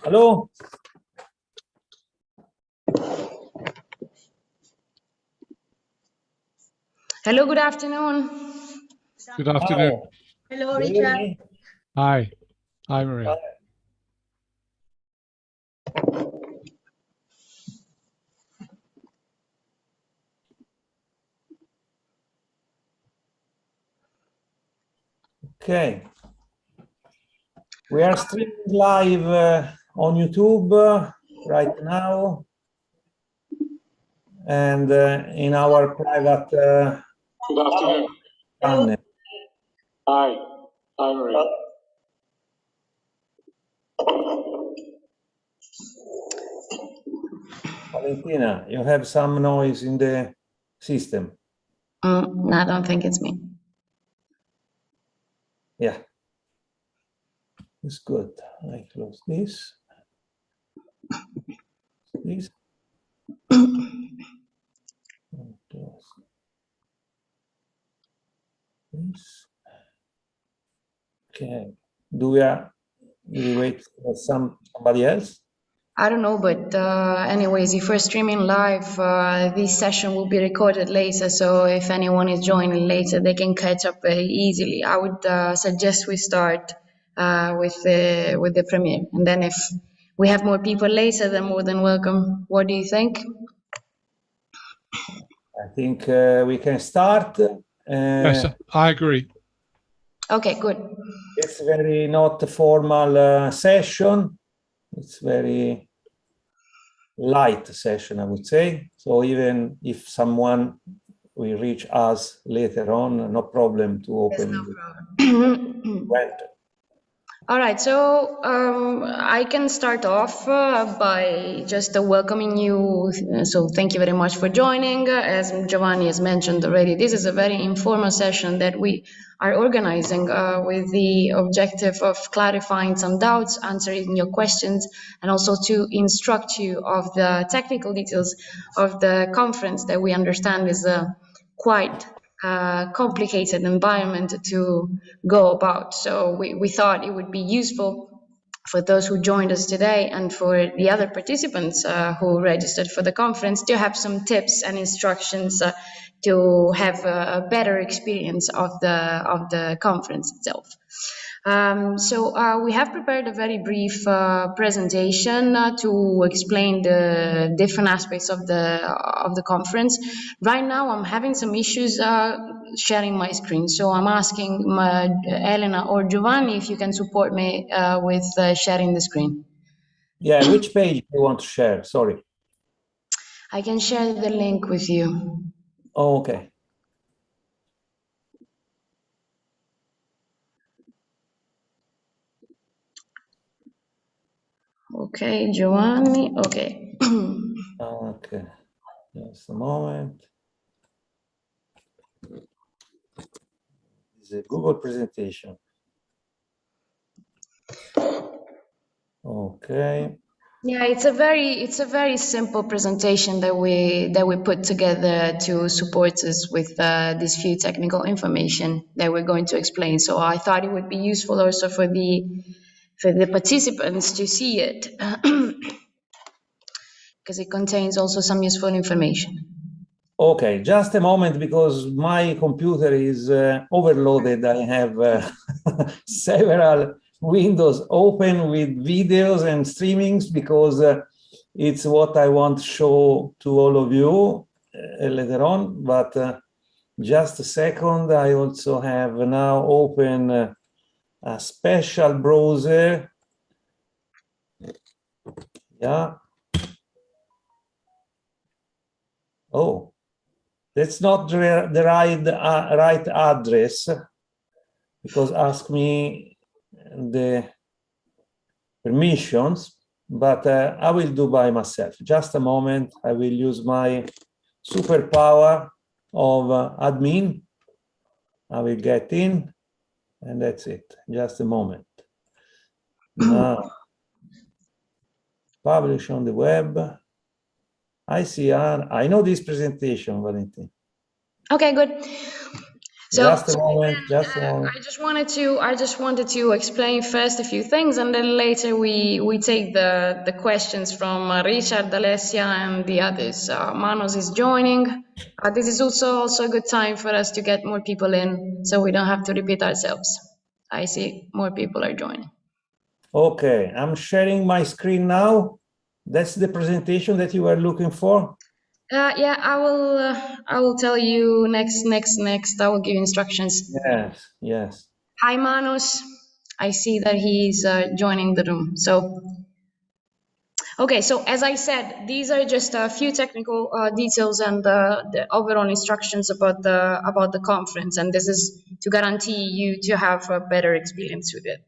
Hello. Hello, good afternoon. Good afternoon. Hi. Hello, Do you hear Richard. me? Hi. Hi, Maria. Okay. We are streaming live on YouTube right now and in our private Good afternoon. channel. Hi. Hi, Maria. Valentina, you have some noise in the system. No, I don't think it's me. Yeah. It's good. I close this. This. And close this. Okay. Do we wait for somebody else? I don't know, but anyways, if we're streaming live, this session will be recorded later. So if anyone is joining later, they can catch up very easily. I would suggest we start with the premiere, and then if we have more people later, they're more than welcome. What do you think? I think we can start. Yes, I agree. Okay, good. It's very not a formal session. It's very light session, I would say. So even if someone will reach us later on, no problem to open No the problem. web. All right, so I can start off by just welcoming you. So thank you very much for joining. As Giovanni has mentioned already, this is a very informal session that we are organizing with the objective of clarifying some doubts, answering your questions, and also to instruct you of the technical details of the conference that we understand is quite complicated environment to go about. So we thought it would be useful for those who joined us today and for the other participants who registered for the conference to have some tips and instructions to have a better experience of the conference itself. So we have prepared a very brief presentation to explain the different aspects of the conference. Right now, I'm having some issues sharing my screen, so I'm asking Elena or Giovanni if you can support me with sharing the screen. Yeah, which page do you want to share? Sorry. I can share the link with you. Oh, okay. Okay, Giovanni. Okay. Okay. Just a moment. It's a Google presentation. Okay. Yeah, it's a very simple presentation that we put together to support us with this few technical information that we're going to explain. So I thought it would be useful also for the participants to see it because it contains also some useful information. Okay, just a moment because my computer is overloaded. I have several windows open with videos and streamings because it's what I want to show to all of you later on. But just a second, I also have now open a special browser. Yeah. Oh. That's not the right address because ask me the permissions, but I will do by myself. Just a moment, I will use my superpower of admin. I will get in and that's it. Just a moment. Now, publish on the web. I see, I know this presentation, Valentin. Okay, good. So, just a moment. I just wanted to explain first a few things, and then later we take the questions from Richard, Alessia, and the others. Manos is joining. This is also a good time for us to get more people in, so we don't have to repeat ourselves. I see more people are joining. Okay, I'm sharing my screen now. That's the presentation that you were looking for. Yeah, I will tell you next. I will give you instructions. Yes. Hi, Manos. I see that he's joining the room. So, okay. So as I said, these are just a few technical details and the overall instructions about the conference, and this is to guarantee you to have a better experience with it.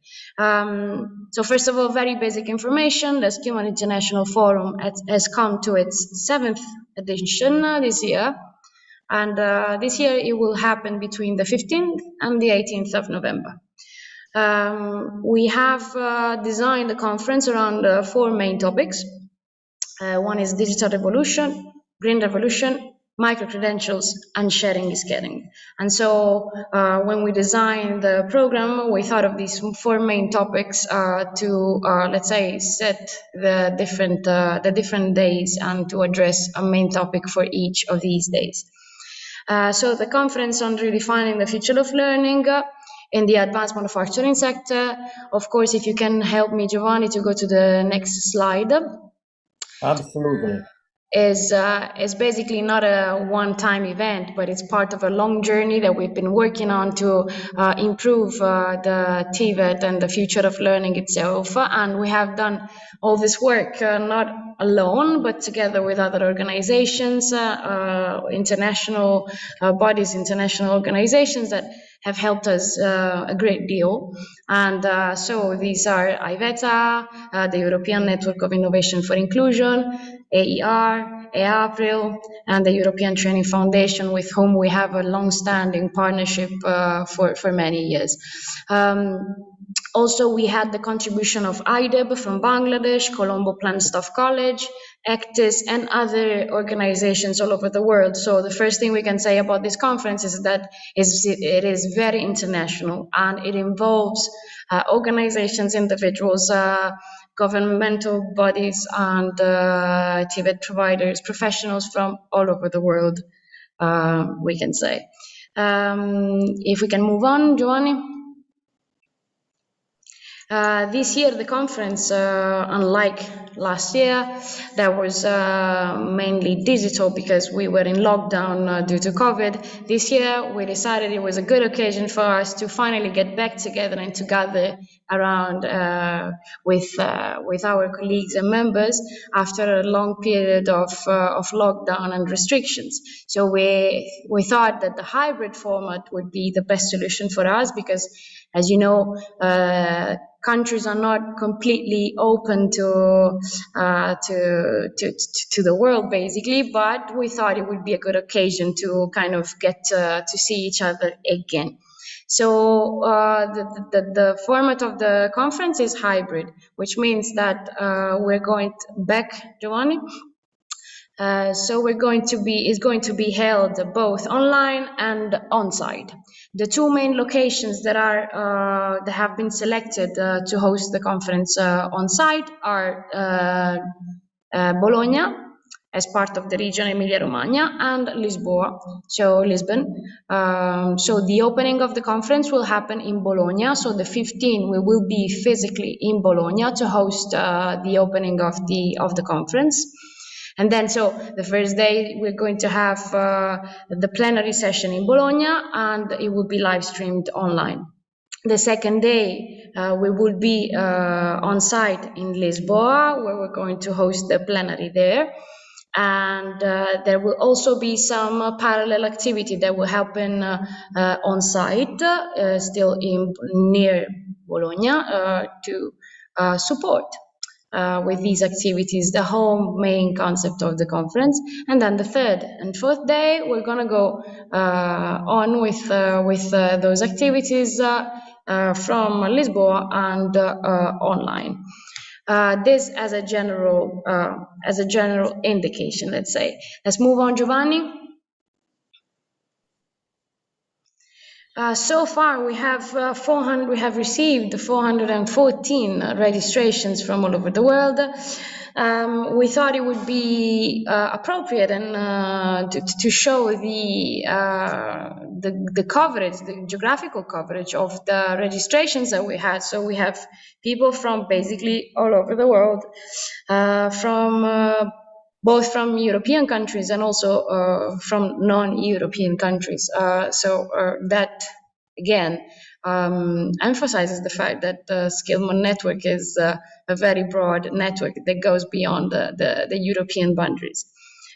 So first of all, very basic information. The Skillman International Forum has come to its 7th edition this year. And this year it will happen between the 15th and the 18th of November. We have designed the conference around 4 main topics. One is digital revolution, green revolution, micro-credentials, and sharing is caring. And so when we designed the program, we thought of these 4 main topics to, let's say, set the different days and to address a main topic for each of these days. So the conference on redefining the future of learning in the advanced manufacturing sector. Of course, if you can help me, Giovanni, to go to the next slide. Absolutely. Is basically not a one-time event, but it's part of a long journey that we've been working on to improve the TVET and the future of learning itself. And we have done all this work not alone, but together with other organizations, international bodies, international organizations that have helped us a great deal. And so these are IVETA, the European Network of Innovation for Inclusion, AER, EAPRIL, and the European Training Foundation, with whom we have a long-standing partnership for many years. Also, we had the contribution of IDEB from Bangladesh, Colombo Plant Staff College, ACTIS, and other organizations all over the world. So the first thing we can say about this conference is that it is very international, and it involves organizations, individuals, governmental bodies, and TVET providers, professionals from all over the world, we can say. If we can move on, Giovanni. This year, the conference, unlike last year, that was mainly digital because we were in lockdown due to COVID. This year, we decided it was a good occasion for us to finally get back together and to gather around with our colleagues and members after a long period of lockdown and restrictions. So we thought that the hybrid format would be the best solution for us because, as you know, countries are not completely open to the world, basically, but we thought it would be a good occasion to kind of get to see each other again. So the format of the conference is hybrid, which means that we're going back, Giovanni. So it's going to be held both online and on-site. The 2 main locations that have been selected to host the conference on-site are Bologna, as part of the region Emilia-Romagna, and Lisboa, so Lisbon. So the opening of the conference will happen in Bologna. So the 15th, we will be physically in Bologna to host the opening of the conference. And then, so the first day, we're going to have the plenary session in Bologna, and it will be live streamed online. The second day, we will be on site in Lisboa, where we're going to host the plenary there. And there will also be some parallel activity that will happen on site, still near Bologna, to support with these activities the whole main concept of the conference. And then the 3rd and 4th day, we're going to go on with those activities from Lisboa and online. This as a general indication, let's say. Let's move on, Giovanni. So far, we have 400. We have received 414 registrations from all over the world. We thought it would be appropriate and to show the coverage, the geographical coverage of the registrations that we had. So we have people from basically all over the world, both from European countries and also from non-European countries. That, again, emphasizes the fact that the Skillman network is a very broad network that goes beyond the European boundaries.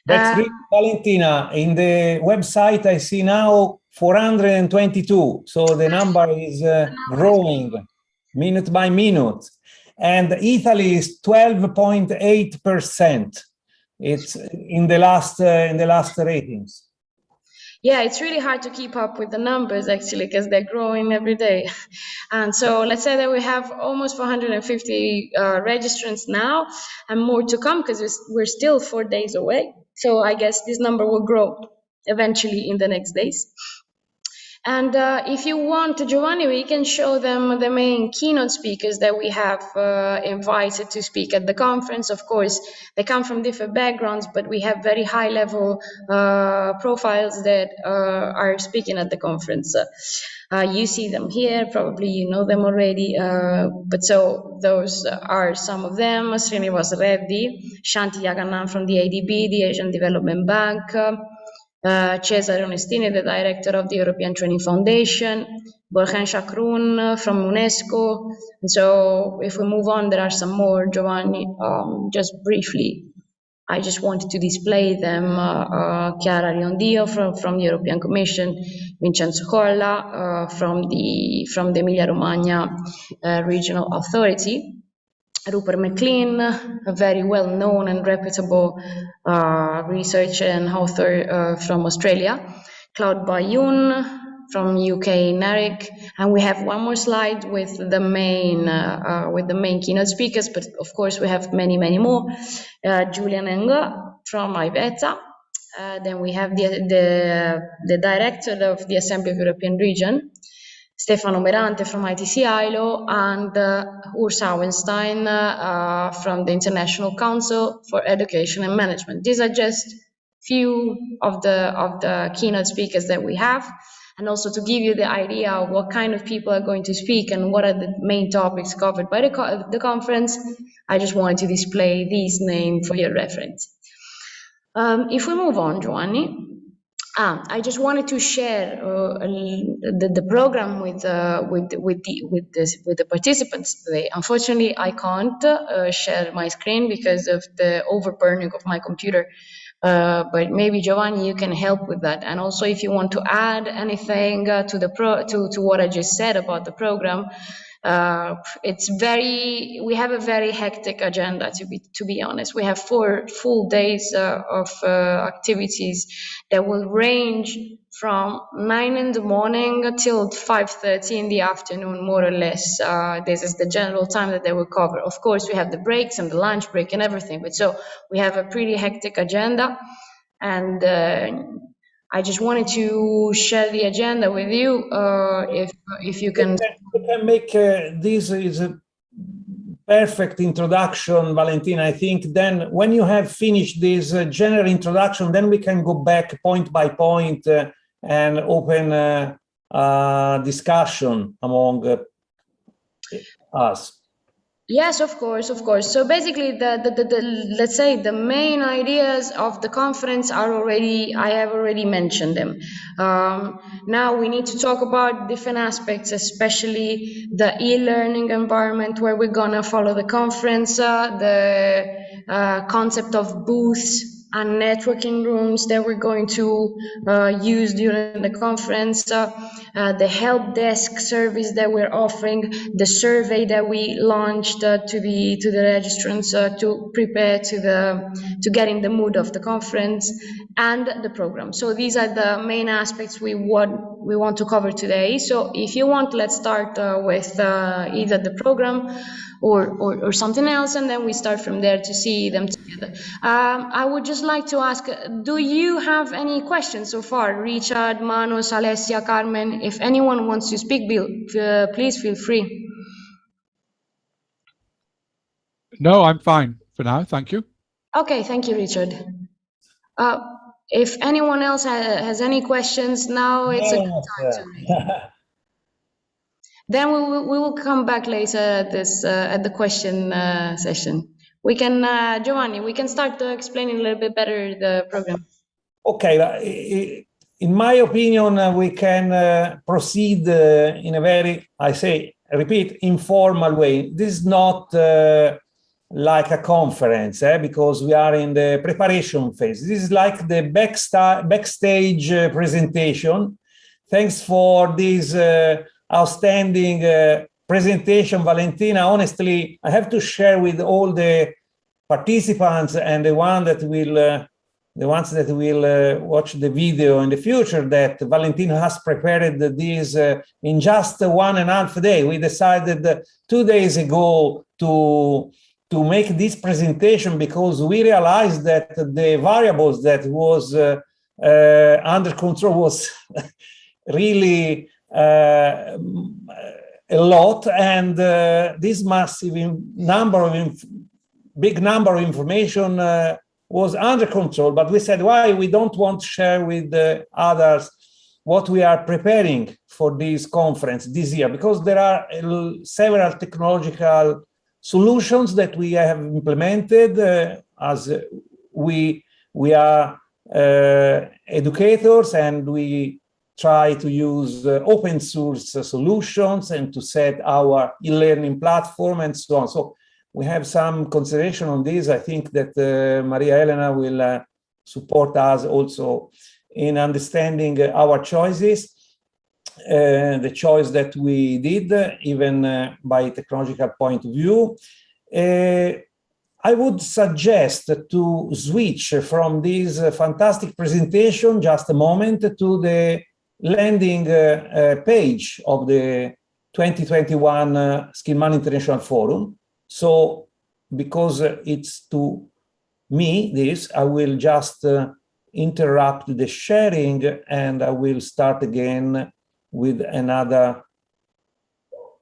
That's great, Valentina. In the website, I see now 422. So the number is growing minute by minute. And Italy is 12.8%. It's in the last ratings. Yeah, it's really hard to keep up with the numbers actually because they're growing every day. And so let's say that we have almost 450 registrants now and more to come because we're still 4 days away. So I guess this number will grow eventually in the next days. And if you want, Giovanni, we can show them the main keynote speakers that we have invited to speak at the conference. Of course, they come from different backgrounds, but we have very high-level profiles that are speaking at the conference. You see them here, probably you know them already, but so those are some of them. Srinivas Reddy, Shanti Yagannan from the ADB, the Asian Development Bank, Cesare Onestini, the director of the European Training Foundation, Borjan Chakroun from UNESCO. And so if we move on, there are some more, Giovanni, just briefly. I just wanted to display them. Chiara Riondio from the European Commission, Vincenzo Colla from the Emilia-Romagna Regional Authority, Rupert McLean, a very well-known and reputable researcher and author from Australia, Claude Bayoun from UK NARIC, and we have one more slide with the main keynote speakers, but of course we have many more. Julian Enga from IVETA, then we have the director of the Assembly of European Region, Stefano Merante from ITC ILO, and Urs Auenstein from the International Council for Education and Management. These are just few of the keynote speakers that we have, and also to give you the idea of what kind of people are going to speak and what are the main topics covered by the conference. I just wanted to display these names for your reference. If we move on, Giovanni. I just wanted to share the program with the participants today. Unfortunately, I can't share my screen because of the overburning of my computer. But maybe Giovanni, you can help with that. And also, if you want to add anything to what I just said about the program, we have a very hectic agenda, to be honest. We have 4 full days of activities that will range from 9 in the morning till 5:30 in the afternoon, more or less. This is the general time that they will cover. Of course, we have the breaks and the lunch break and everything, but so we have a pretty hectic agenda. And I just wanted to share the agenda with you. If you can make this is a perfect introduction, Valentina. I think then when you have finished this general introduction, then we can go back point by point and open discussion among us. Yes, of course. So basically, let's say the main ideas of the conference I have already mentioned them. Now we need to talk about different aspects, especially the e-learning environment where we're gonna follow the conference, the concept of booths and networking rooms that we're going to use during the conference, the help desk service that we're offering, the survey that we launched to the registrants to prepare to get in the mood of the conference, and the program. So these are the main aspects we want to cover today. So if you want, let's start with either the program or something else, and then we start from there to see them together. I would just like to ask, do you have any questions so far? Richard, Manos, Alessia, Carmen, if anyone wants to speak, please feel free. No, I'm fine for now. Thank you. Okay, thank you, Richard. If anyone else has any questions, now it's a good time to raise. Then we will come back later at the question session. We can, Giovanni, we can start explaining a little bit better the program. Okay, in my opinion, we can proceed in a very, repeat, informal way. This is not like a conference, because we are in the preparation phase. This is like the backstage presentation. Thanks for this outstanding presentation, Valentina. Honestly, I have to share with all the participants and the ones that will watch the video in the future that Valentina has prepared this in just 1.5 days. We decided 2 days ago to make this presentation because we realized that the variables that was under control was really a lot, and this massive big number of information was under control. But we said, why we don't want to share with others what we are preparing for this conference this year, because there are several technological solutions that we have implemented as we are educators, and we try to use open source solutions and to set our e-learning platform and so on. So we have some consideration on this. I think that Maria Elena will support us also in understanding our choices, the choice that we did, even by technological point of view. I would suggest to switch from this fantastic presentation, just a moment, to the landing page of the 2021 Skillman International Forum. So, because it's to me, I will just interrupt the sharing, and I will start again with another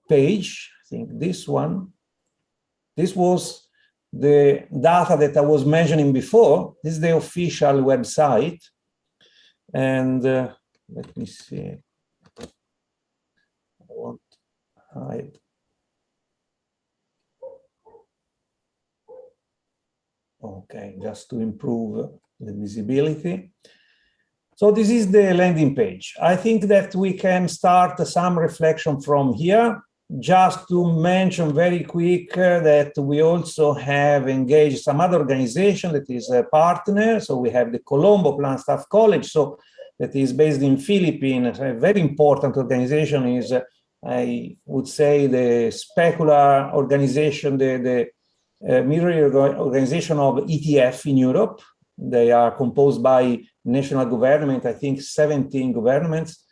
page. I think this one. This was the data that I was mentioning before. This is the official website. And let me see. I want to hide. Okay, just to improve the visibility. So this is the landing page. I think that we can start some reflection from here. Just to mention very quick that we also have engaged some other organization that is a partner. So we have the Colombo Plant Staff College, so that is based in Philippines. A very important organization is, I would say, the specular organization, the mirror organization of ETF in Europe. They are composed by national government, I think 17 governments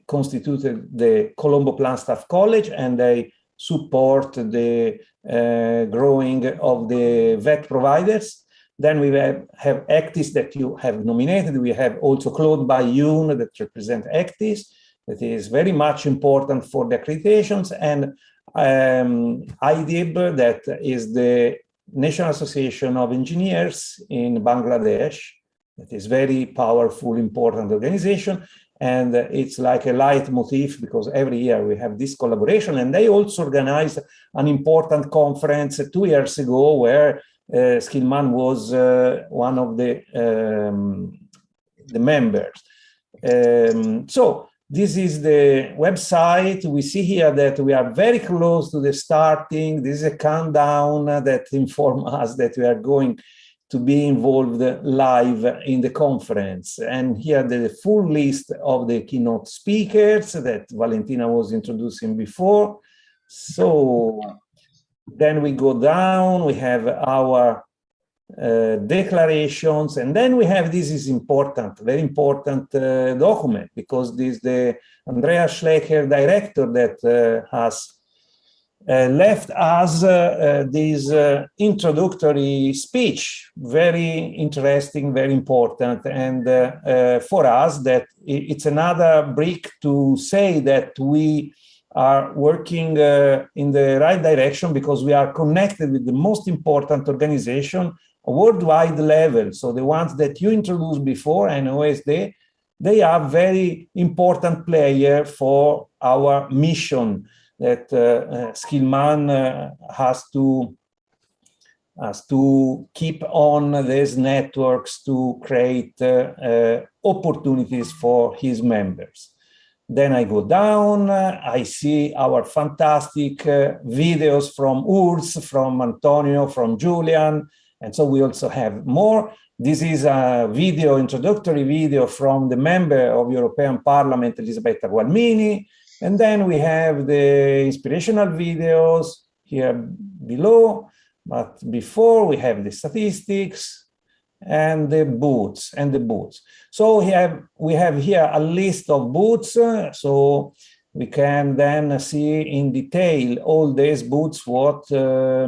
constituted the Colombo Plant Staff College, and they support the growing of the VET providers. Then we have Actis that you have nominated. We have also Claude Bayoun that represent Actis. That is very much important for the accreditations, and IDIB, that is the National Association of Engineers in Bangladesh. That is very powerful, important organization. And it's like a leitmotif because every year we have this collaboration. And they also organized an important conference 2 years ago where Skillman was one of the members. So this is the website. We see here that we are very close to the starting. This is a countdown that informs us that we are going to be involved live in the conference. And here the full list of the keynote speakers that Valentina was introducing before. So then we go down, we have our declarations, and then we have, this is important, very important document, because this is the Andrea Schlecker director that has left us this introductory speech, very interesting, very important, and for us that it's another brick to say that we are working in the right direction, because we are connected with the most important organization worldwide level. So the ones that you introduced before, and OSD, they are very important player for our mission that Skillman has to keep on these networks to create opportunities for his members. Then I go down, I see our fantastic videos from Urs, from Antonio, from Julian, and so we also have more. This is a video, introductory video from the member of European Parliament, Elisabetta Gualmini, and then we have the inspirational videos here below, but before we have the statistics, and the booths, So we have here a list of booths, so we can then see in detail all these booths what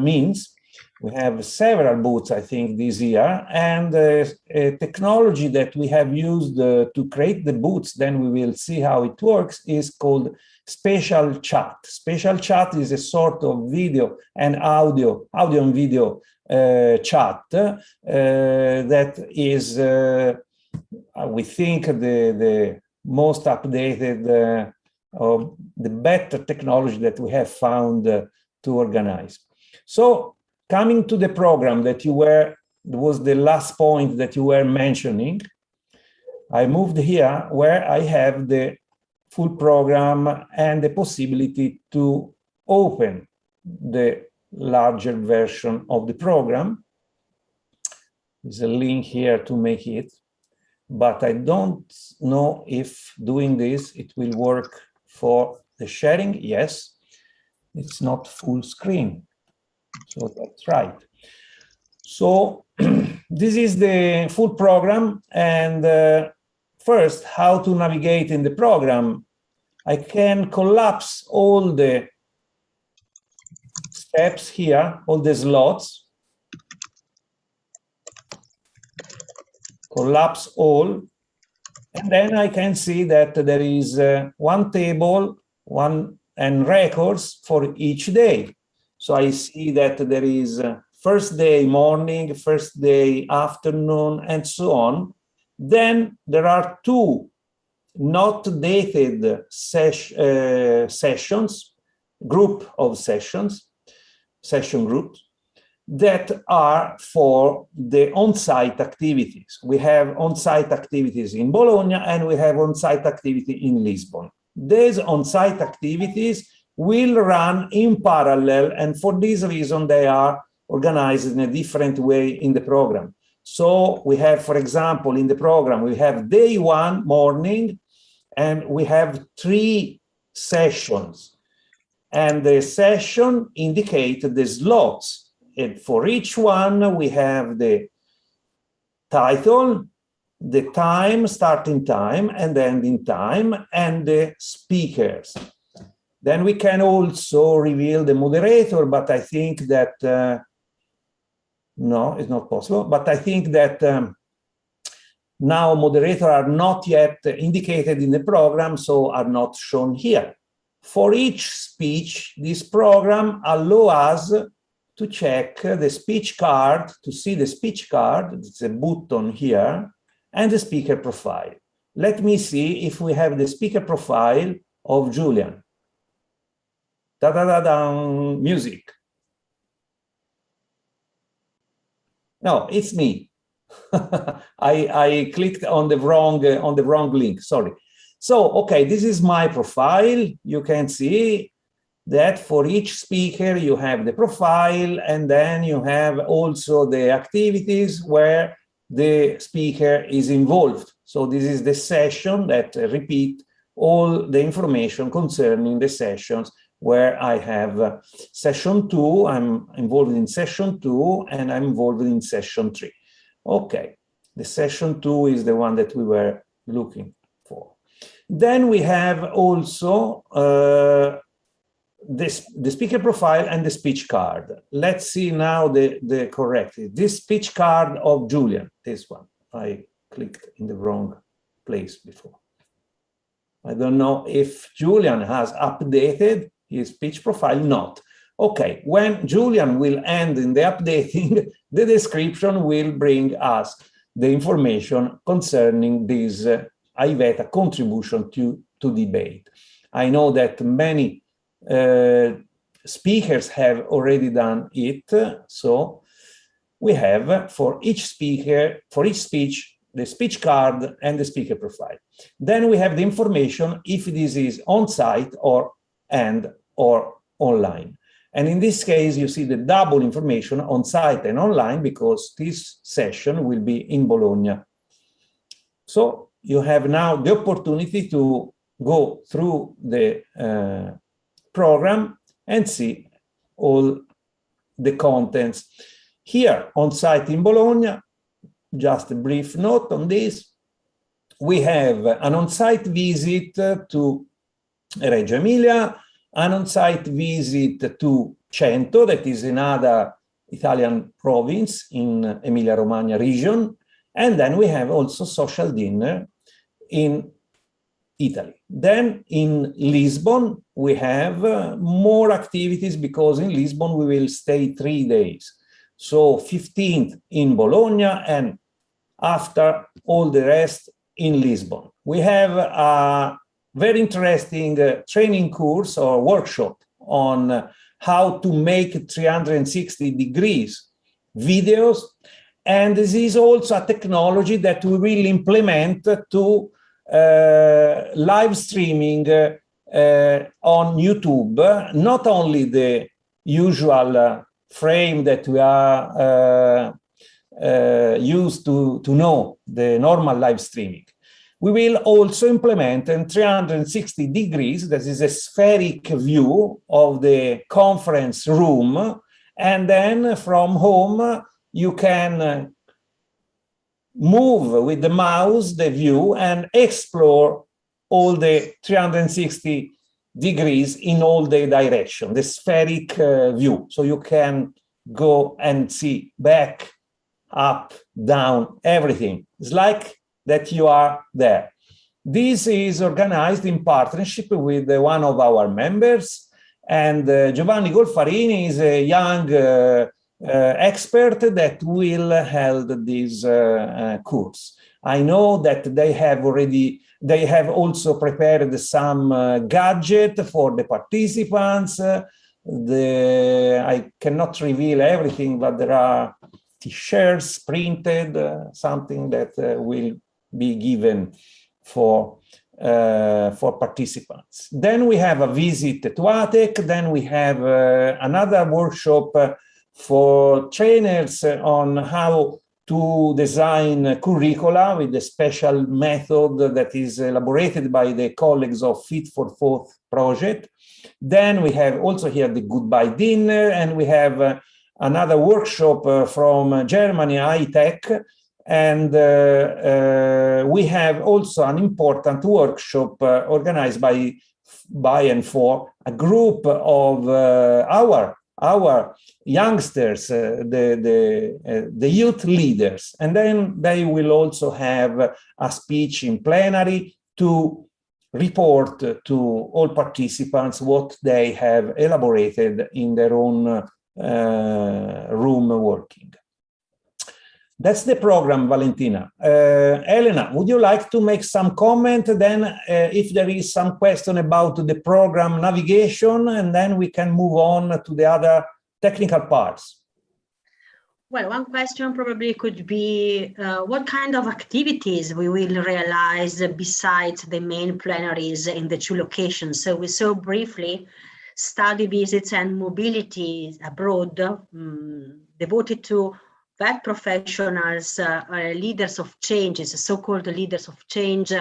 means. We have several booths, I think, this year, and a technology that we have used to create the booths, then we will see how it works, is called Spatial Chat. Spatial Chat is a sort of video and audio and video chat that is, we think, the most updated or the better technology that we have found to organize. So coming to the program that was the last point that you were mentioning, I moved here where I have the full program and the possibility to open the larger version of the program. There's a link here to make it, but I don't know if doing this, it will work for the sharing. Yes, it's not full screen. So that's right. So this is the full program. And first, how to navigate in the program. I can collapse all the steps here, all the slots, collapse all, and then I can see that there is one table, and records for each day. So I see that there is first day morning, first day afternoon, and so on. Then there are two not dated sessions, group of sessions, session groups, that are for the on-site activities. We have on-site activities in Bologna, and we have on-site activity in Lisbon. These on-site activities will run in parallel, and for this reason, they are organized in a different way in the program. So we have, for example, in the program, we have day one morning, and we have 3 sessions. And the session indicates the slots. And for each one, we have the title, the time, starting time, and ending time, and the speakers. Then we can also reveal the moderator, but I think that, no, it's not possible. But I think that now moderators are not yet indicated in the program, so are not shown here. For each speech, this program allows us to check the speech card, to see the speech card, it's a button here, and the speaker profile. Let me see if we have the speaker profile of Julian. Da-da-da-da, music. No, it's me. I clicked on the wrong link, sorry. So, okay, this is my profile. You can see that for each speaker, you have the profile, and then you have also the activities where the speaker is involved. So this is the session that repeat all the information concerning the sessions where I have session 2, I'm involved in session 2, and I'm involved in session 3. Okay, the session 2 is the one that we were looking for. Then we have also the speaker profile and the speech card. Let's see now the correct. This speech card of Julian, this one. I clicked in the wrong place before. I don't know if Julian has updated his speech profile, not. Okay, when Julian will end in the updating, the description will bring us the information concerning this IVETA contribution to debate. I know that many speakers have already done it, so we have for each speaker, for each speech, the speech card and the speaker profile. Then we have the information if this is on-site or online. And in this case, you see the double information on-site and online because this session will be in Bologna. So you have now the opportunity to go through the program and see all the contents. Here on-site in Bologna, just a brief note on this, we have an on-site visit to Reggio Emilia, an on-site visit to Cento, that is another Italian province in Emilia-Romagna region, and then we have also social dinner in Italy. Then in Lisbon, we have more activities because in Lisbon we will stay 3 days. So 15th in Bologna and after all the rest in Lisbon. We have a very interesting training course or workshop on how to make 360 degrees videos. And this is also a technology that we will implement to live streaming on YouTube, not only the usual frame that we are used to know, the normal live streaming. We will also implement in 360 degrees, that is a spheric view of the conference room, and then from home you can move with the mouse the view and explore all the 360 degrees in all the direction, the spheric view. So you can go and see back, up, down, everything. It's like that you are there. This is organized in partnership with one of our members, and Giovanni Golfarini is a young expert that will hold this course. I know that they have also prepared some gadget for the participants. I cannot reveal everything, but there are T-shirts printed, something that will be given for participants. Then we have a visit to ATEC. Then we have another workshop for trainers on how to design curricula with a special method that is elaborated by the colleagues of Fit for Thought project. Then we have also here the goodbye dinner, and we have another workshop from Germany, iTech, and we have also an important workshop organized by and for a group of our youngsters, the youth leaders, and then they will also have a speech in plenary to report to all participants what they have elaborated in their own room working. That's the program, Valentina. Elena, would you like to make some comment? Then if there is some question about the program navigation, and then we can move on to the other technical parts. Well, one question probably could be what kind of activities we will realize besides the main plenaries in the 2 locations. So we saw briefly study visits and mobility abroad devoted to VET professionals, leaders of change, so-called leaders of change,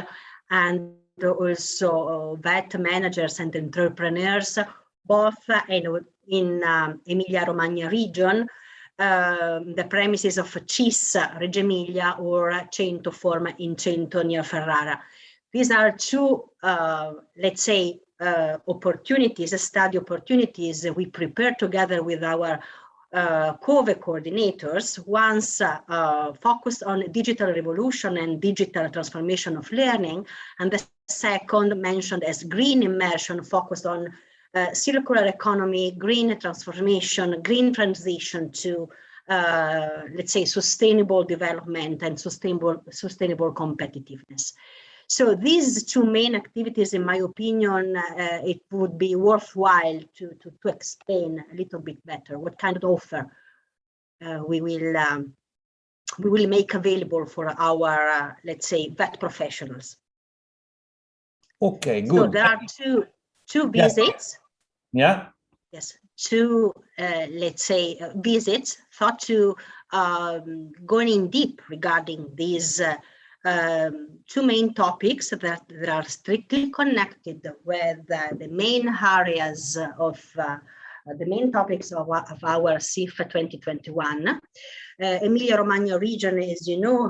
and also VET managers and entrepreneurs, both in Emilia-Romagna region, the premises of CIS, Reggio Emilia, or Cento Forma in Cento near Ferrara. These are 2, let's say, opportunities, study opportunities we prepare together with our COVE coordinators, once focused on digital revolution and digital transformation of learning, and the second mentioned as green immersion, focused on circular economy, green transformation, green transition to let's say sustainable development and sustainable competitiveness. So these two main activities, in my opinion, it would be worthwhile to explain a little bit better what kind of offer we will make available for our let's say VET professionals. Okay, good. So there are two visits. Yeah. Yes, two let's say visits thought to going in deep regarding these two main topics that are strictly connected with the main areas of the main topics of our CIF 2021. Emilia-Romagna region, as you know,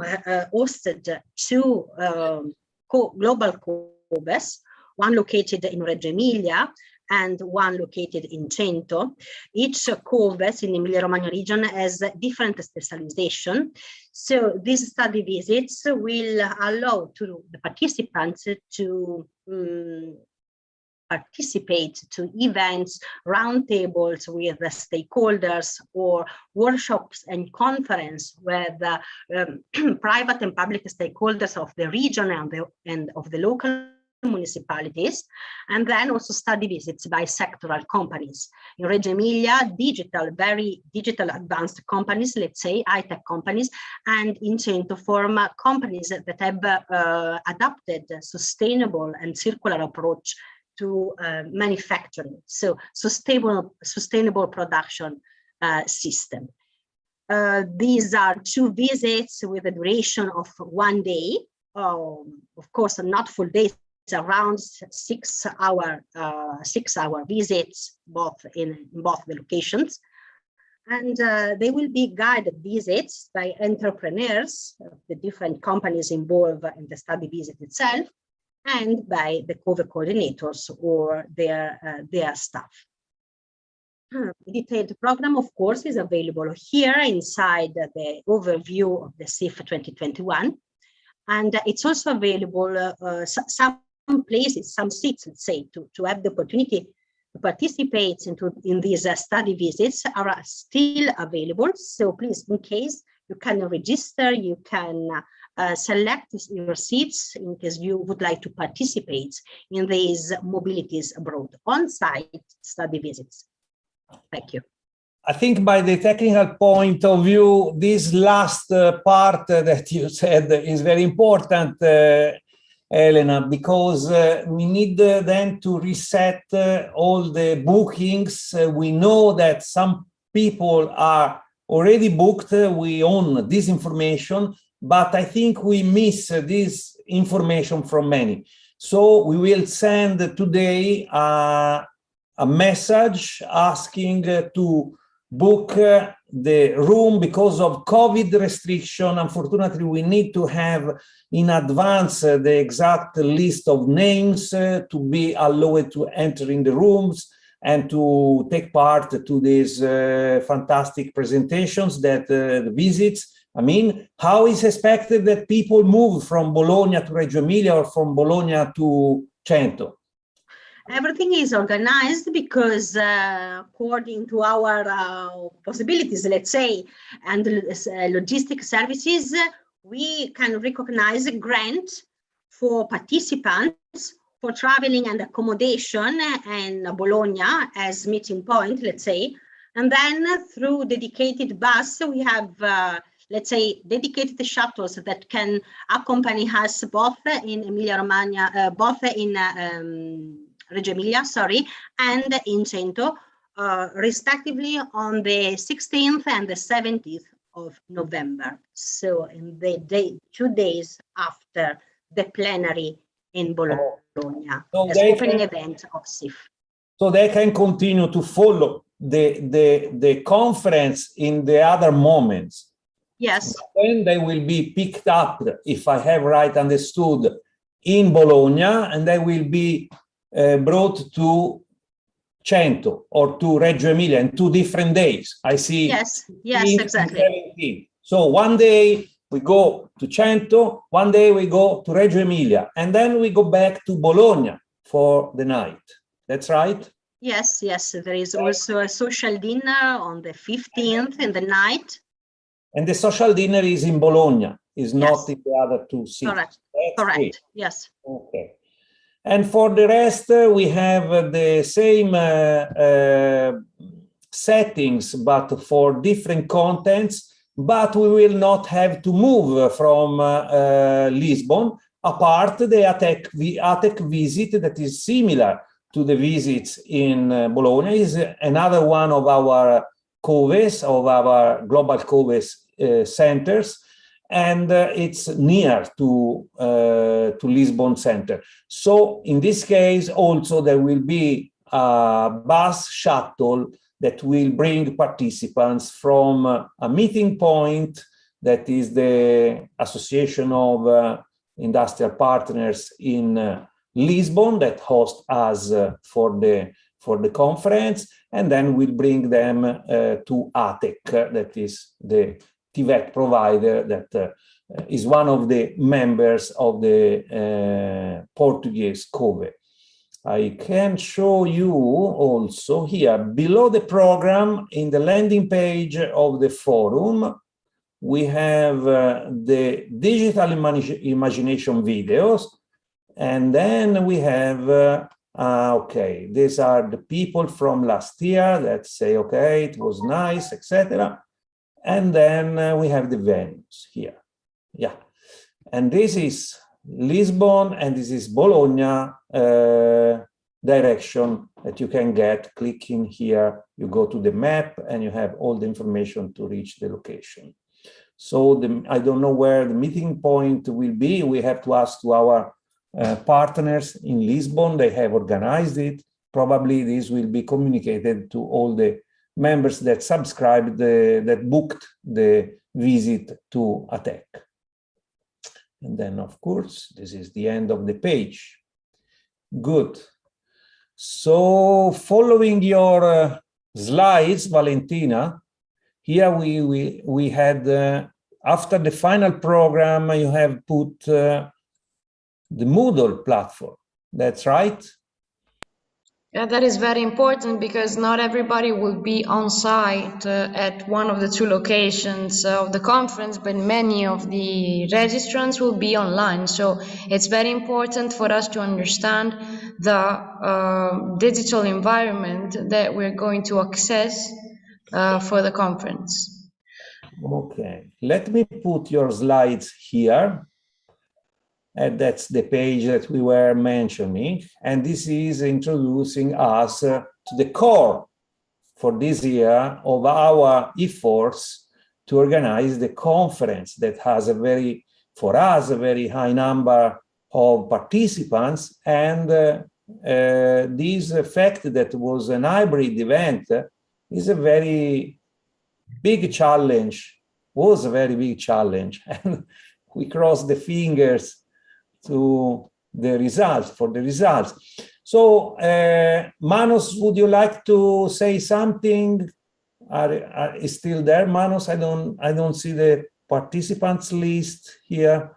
hosted two global COVEs, one located in Reggio Emilia and one located in Cento. Each COVES in Emilia-Romagna region has different specialization. So these study visits will allow to the participants to participate to events, roundtables with the stakeholders, or workshops and conference with private and public stakeholders of the region and of the local municipalities, and then also study visits by sectoral companies. In Reggio Emilia, very digital advanced companies, let's say high-tech companies, and in Cento form companies that have adopted a sustainable and circular approach to manufacturing, so sustainable production system. These are two visits with a duration of 1 day, of course not full days, around 6 hour visits, in both the locations, and they will be guided visits by entrepreneurs, the different companies involved in the study visit itself, and by the COVE coordinators or their staff. The detailed program, of course, is available here inside the overview of the CIF 2021, and it's also available some places, some seats, let's say, to have the opportunity to participate in these study visits are still available. So please, in case you can register, you can select your seats in case you would like to participate in these mobilities abroad, on-site study visits. Thank you. I think by the technical point of view, this last part that you said is very important, Elena, because we need then to reset all the bookings. We know that some people are already booked. We own this information, but I think we miss this information from many. So we will send today a message asking to book the room because of COVID restriction. Unfortunately, we need to have in advance the exact list of names to be allowed to enter in the rooms and to take part to these fantastic presentations that the visits. I mean, how is expected that people move from Bologna to Reggio Emilia or from Bologna to Cento? Everything is organized because according to our possibilities, let's say, and logistic services, we can recognize a grant for participants for traveling and accommodation in Bologna as meeting point, let's say. And then through dedicated bus, we have, let's say, dedicated shuttles that can accompany us both in Emilia-Romagna, both in Reggio Emilia, sorry, and in Cento, respectively on the 16th and the 17th of November. So in the 2 days after the plenary in Bologna, so as opening event of CIF. So they can continue to follow the conference in the other moments. Yes. Then they will be picked up, if I have right understood, in Bologna, and they will be brought to Cento or to Reggio Emilia in 2 different days. I see. Yes, 16 exactly. and 17. So one day we go to Cento, one day we go to Reggio Emilia, and then we go back to Bologna for the night. That's right? Yes, there is also a social dinner on the 15th in the night. And the social dinner is in Bologna, is not in the other 2 cities. Correct. That's Correct. great. Yes. Okay. And for the rest, we have the same settings, but for different contents, but we will not have to move from Lisbon, apart the ATEC visit that is similar to the visits in Bologna, is another one of our COVES, of our global COVES centers, and it's near to Lisbon Center. So in this case, also there will be a bus shuttle that will bring participants from a meeting point that is the Association of Industrial Partners in Lisbon that hosts us for the conference, and then we'll bring them to ATEC, that is the TVET provider that is one of the members of the Portuguese COVE. I can show you also here, below the program, in the landing page of the forum, we have the digital imagination videos, and then we have, okay, these are the people from last year that say, okay, it was nice, etc. And then we have the venues here. Yeah. And this is Lisbon and this is Bologna direction that you can get. Clicking here, you go to the map and you have all the information to reach the location. So I don't know where the meeting point will be. We have to ask to our partners in Lisbon. They have organized it. Probably this will be communicated to all the members that subscribed, that booked the visit to ATEC. And then, of course, this is the end of the page. Good. So following your slides, Valentina, here we had, after the final program, you have put the Moodle platform. That's right? Yeah, that is very important because not everybody will be on site at one of the 2 locations of the conference, but many of the registrants will be online. So it's very important for us to understand the digital environment that we're going to access for the conference. Okay, let me put your slides here. And that's the page that we were mentioning. And this is introducing us to the core for this year of our efforts to organize the conference that has for us, a very high number of participants. And this fact that was an hybrid event is a very big challenge, was a very big challenge. And we crossed the fingers to the results, for the results. So, Manos, would you like to say something? Is still there, Manos? I don't see the participants list here.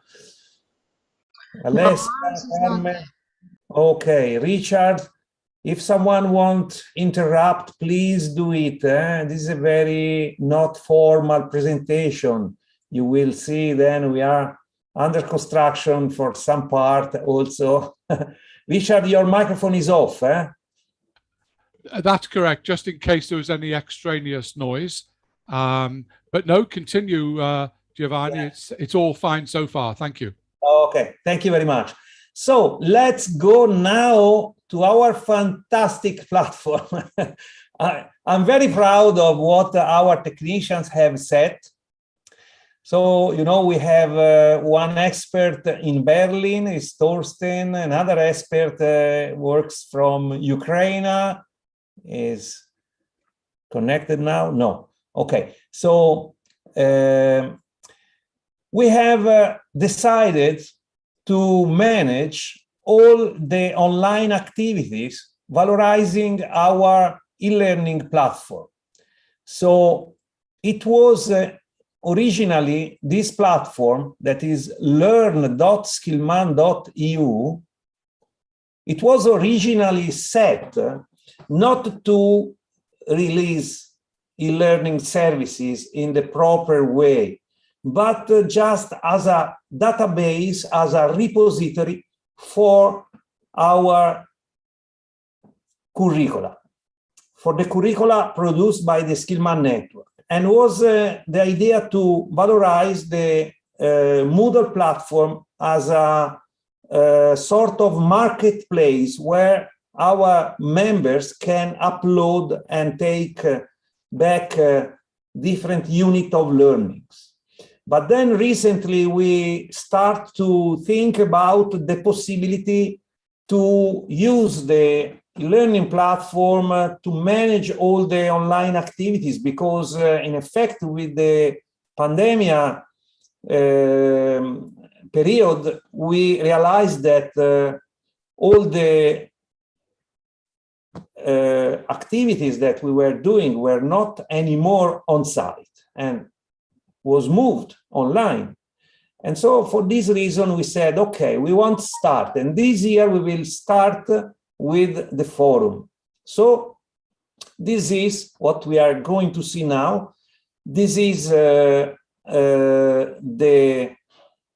Alessia, Carmen. Okay, Richard, if someone won't interrupt, please do it. This is a very not formal presentation. You will see then we are under construction for some part also. Richard, your microphone is off. That's correct, just in case there was any extraneous noise. But no, continue, Giovanni. Yeah. It's all fine so far. Thank you. Okay, thank you very much. So let's go now to our fantastic platform. I'm very proud of what our technicians have said. So, you know, we have one expert in Berlin, is Torsten. Another expert works from Ukraine. Is connected now? No. Okay. So we have decided to manage all the online activities valorizing our e-learning platform. So it was originally this platform, that is learn.skillman.eu, it was originally set not to release e-learning services in the proper way, but just as a database, as a repository for our curricula, for the curricula produced by the Skillman network. And was the idea to valorize the Moodle platform as a sort of marketplace where our members can upload and take back different units of learnings. But then recently we start to think about the possibility to use the learning platform to manage all the online activities, because in effect with the pandemic period, we realized that all the activities that we were doing were not anymore on site and was moved online. And so for this reason, we said, okay, we want to start. And this year we will start with the forum. So this is what we are going to see now. This is the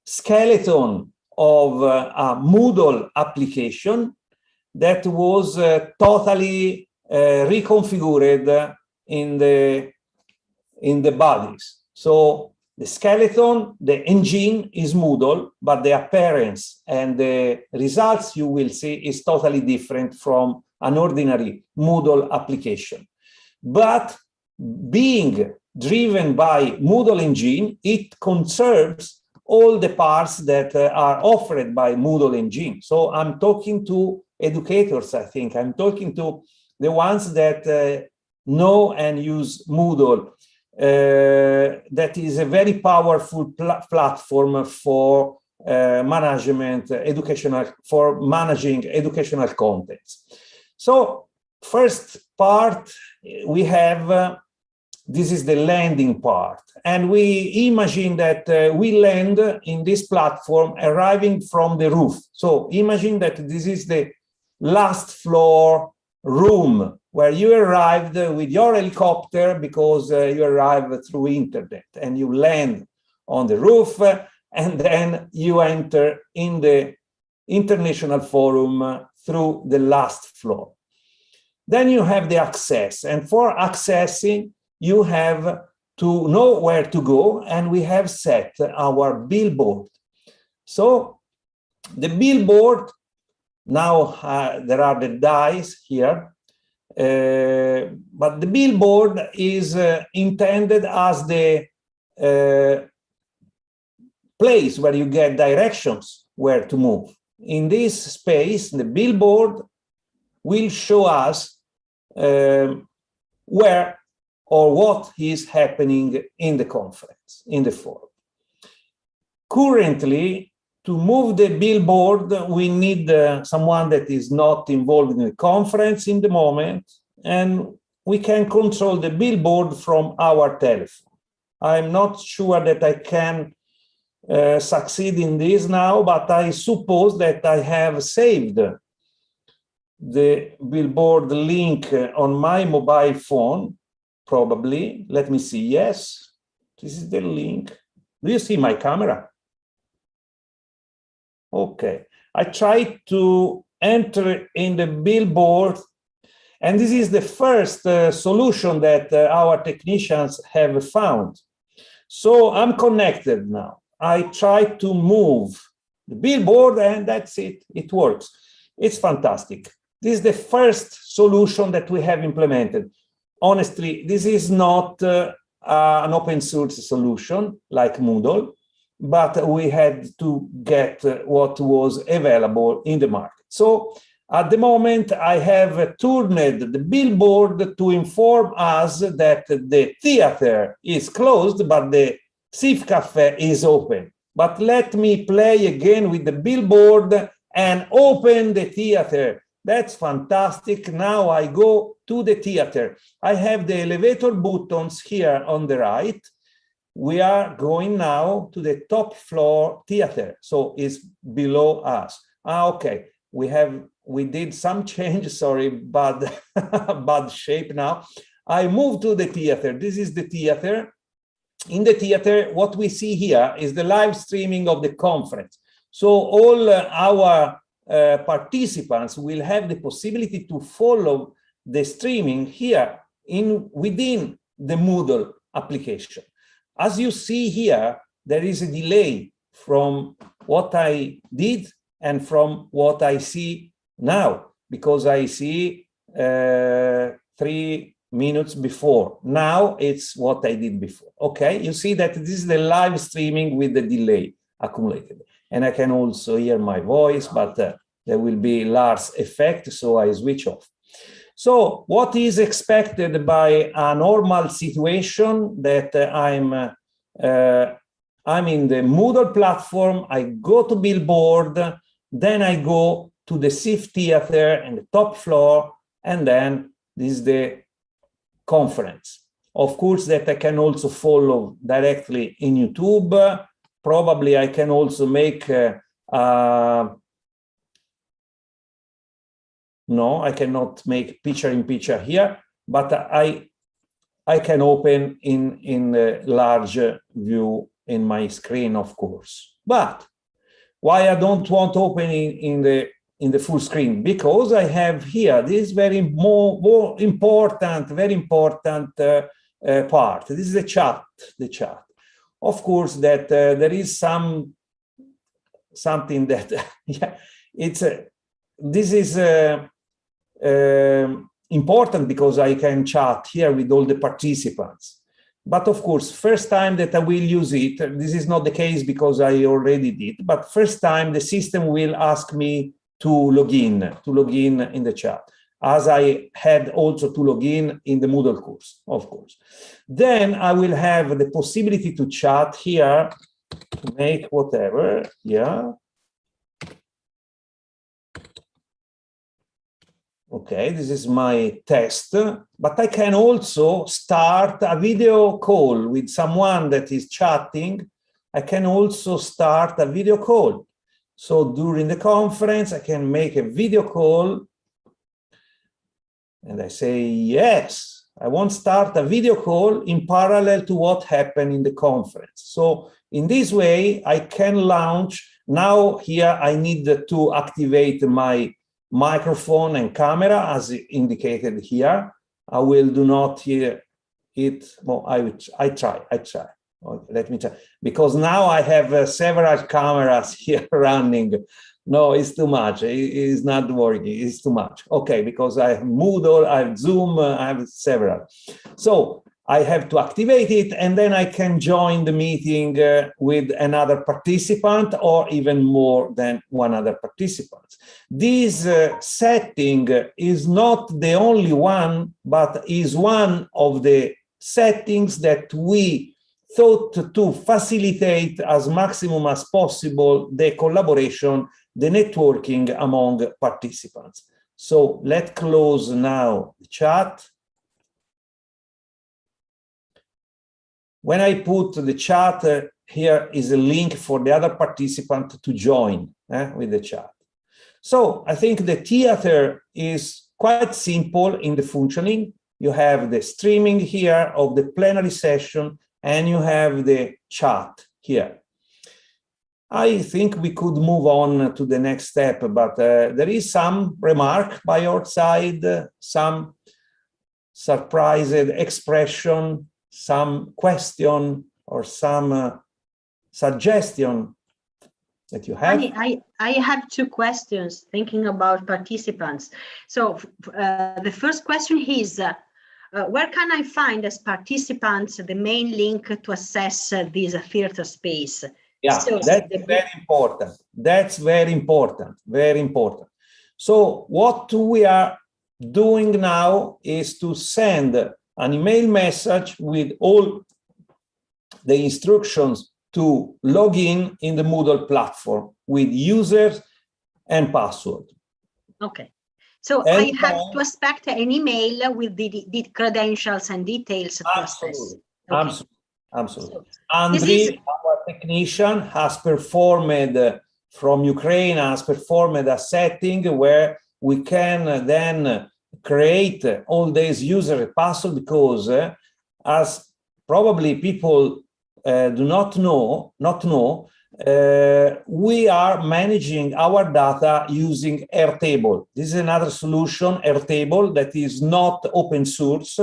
skeleton of a Moodle application that was totally reconfigured in the bodies. So the skeleton, the engine is Moodle, but the appearance and the results you will see is totally different from an ordinary Moodle application. But being driven by Moodle engine, it conserves all the parts that are offered by Moodle engine. So I'm talking to educators, I think. I'm talking to the ones that know and use Moodle. That is a very powerful platform for managing educational contents. So first part we have, this is the landing part. And we imagine that we land in this platform arriving from the roof. So imagine that this is the last floor room where you arrived with your helicopter because you arrived through internet, and you land on the roof, and then you enter in the international forum through the last floor. Then you have the access, and for accessing you have to know where to go, and we have set our billboard. So the billboard, now there are the dice here, but the billboard is intended as the place where you get directions where to move. In this space, the billboard will show us where or what is happening in the conference, in the forum. Currently, to move the billboard, we need someone that is not involved in the conference in the moment, and we can control the billboard from our telephone. I'm not sure that I can succeed in this now, but I suppose that I have saved the billboard link on my mobile phone, probably. Let me see. Yes, this is the link. Do you see my camera? Okay, I tried to enter in the billboard, and this is the first solution that our technicians have found. So I'm connected now. I try to move the billboard, and that's it. It works. It's fantastic. This is the first solution that we have implemented. Honestly, this is not an open source solution like Moodle, but we had to get what was available in the market. So at the moment, I have turned the billboard to inform us that the theater is closed, but the SIF Cafe is open. But let me play again with the billboard and open the theater. That's fantastic. Now I go to the theater. I have the elevator buttons here on the right. We are going now to the top floor theater. So it's below us. Okay, we did some change, sorry, bad shape now. I move to the theater. This is the theater. In the theater, what we see here is the live streaming of the conference. So all our participants will have the possibility to follow the streaming here within the Moodle application. As you see here, there is a delay from what I did and from what I see now, because I see 3 minutes before. Now it's what I did before. Okay, you see that this is the live streaming with the delay accumulated. And I can also hear my voice, but there will be Lars effect, so I switch off. So what is expected by a normal situation that I'm in the Moodle platform, I go to Billboard, then I go to the SIF theater and the top floor, and then this is the conference. Of course, that I can also follow directly in YouTube. Probably I can also make no, I cannot make picture-in-picture here, but I can open in a large view in my screen, of course. But why I don't want to open in the full screen? Because I have here this very more important, very important part. This is the chat. Of course, that there is something that yeah, this is important because I can chat here with all the participants. But of course, first time that I will use it, this is not the case because I already did, but first time the system will ask me to log in in the chat, as I had also to log in the Moodle course, of course. Then I will have the possibility to chat here, to make whatever, yeah. Okay, this is my test, but I can also start a video call with someone that is chatting. I can also start a video call. So during the conference, I can make a video call and I say, yes, I want to start a video call in parallel to what happened in the conference. So in this way, I can launch. Now here, I need to activate my microphone and camera as indicated here. I will do not hear it. Well, I try. Okay, let me try, because now I have several cameras here running. No, it's too much. It's not working. It's too much. Okay, because I have Moodle, I have Zoom, I have several. So I have to activate it, and then I can join the meeting with another participant or even more than one other participant. This setting is not the only one, but is one of the settings that we thought to facilitate as maximum as possible the collaboration, the networking among participants. So let's close now the chat. When I put the chat, here is a link for the other participant to join with the chat. So I think the theater is quite simple in the functioning. You have the streaming here of the plenary session, and you have the chat here. I think we could move on to the next step, but there is some remark by your side, some surprised expression, some question or some suggestion that you have. I have two questions thinking about participants. So the first question is, where can I find as participants the main link to access this theater space? Yeah, so that's very important. That's very important, very important. So what we are doing now is to send an email message with all the instructions to log in the Moodle platform with users and password. Okay. So And I have to expect an email with the credentials and details to access. Okay. Absolutely. So Andriy, our technician, has performed from Ukraine, has performed a setting where we can then create all these user password, because as probably people do not know, we are managing our data using Airtable. This is another solution, Airtable, that is not open source.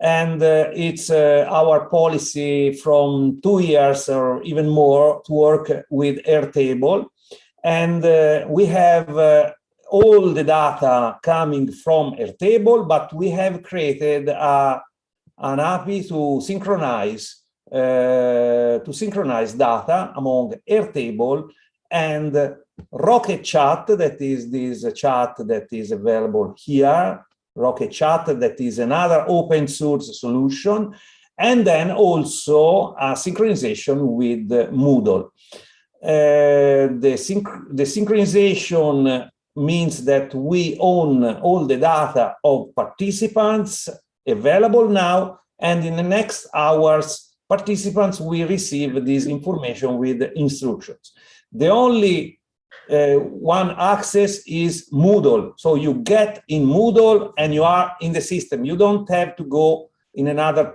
And it's our policy from 2 years or even more to work with Airtable. And we have all the data coming from Airtable, but we have created an API to synchronize data among Airtable and Rocket Chat, that is this chat that is available here. Rocket Chat, that is another open source solution, and then also a synchronization with Moodle. The synchronization means that we own all the data of participants available now, and in the next hours, participants will receive this information with instructions. The only one access is Moodle. So you get in Moodle and you are in the system. You don't have to go in in other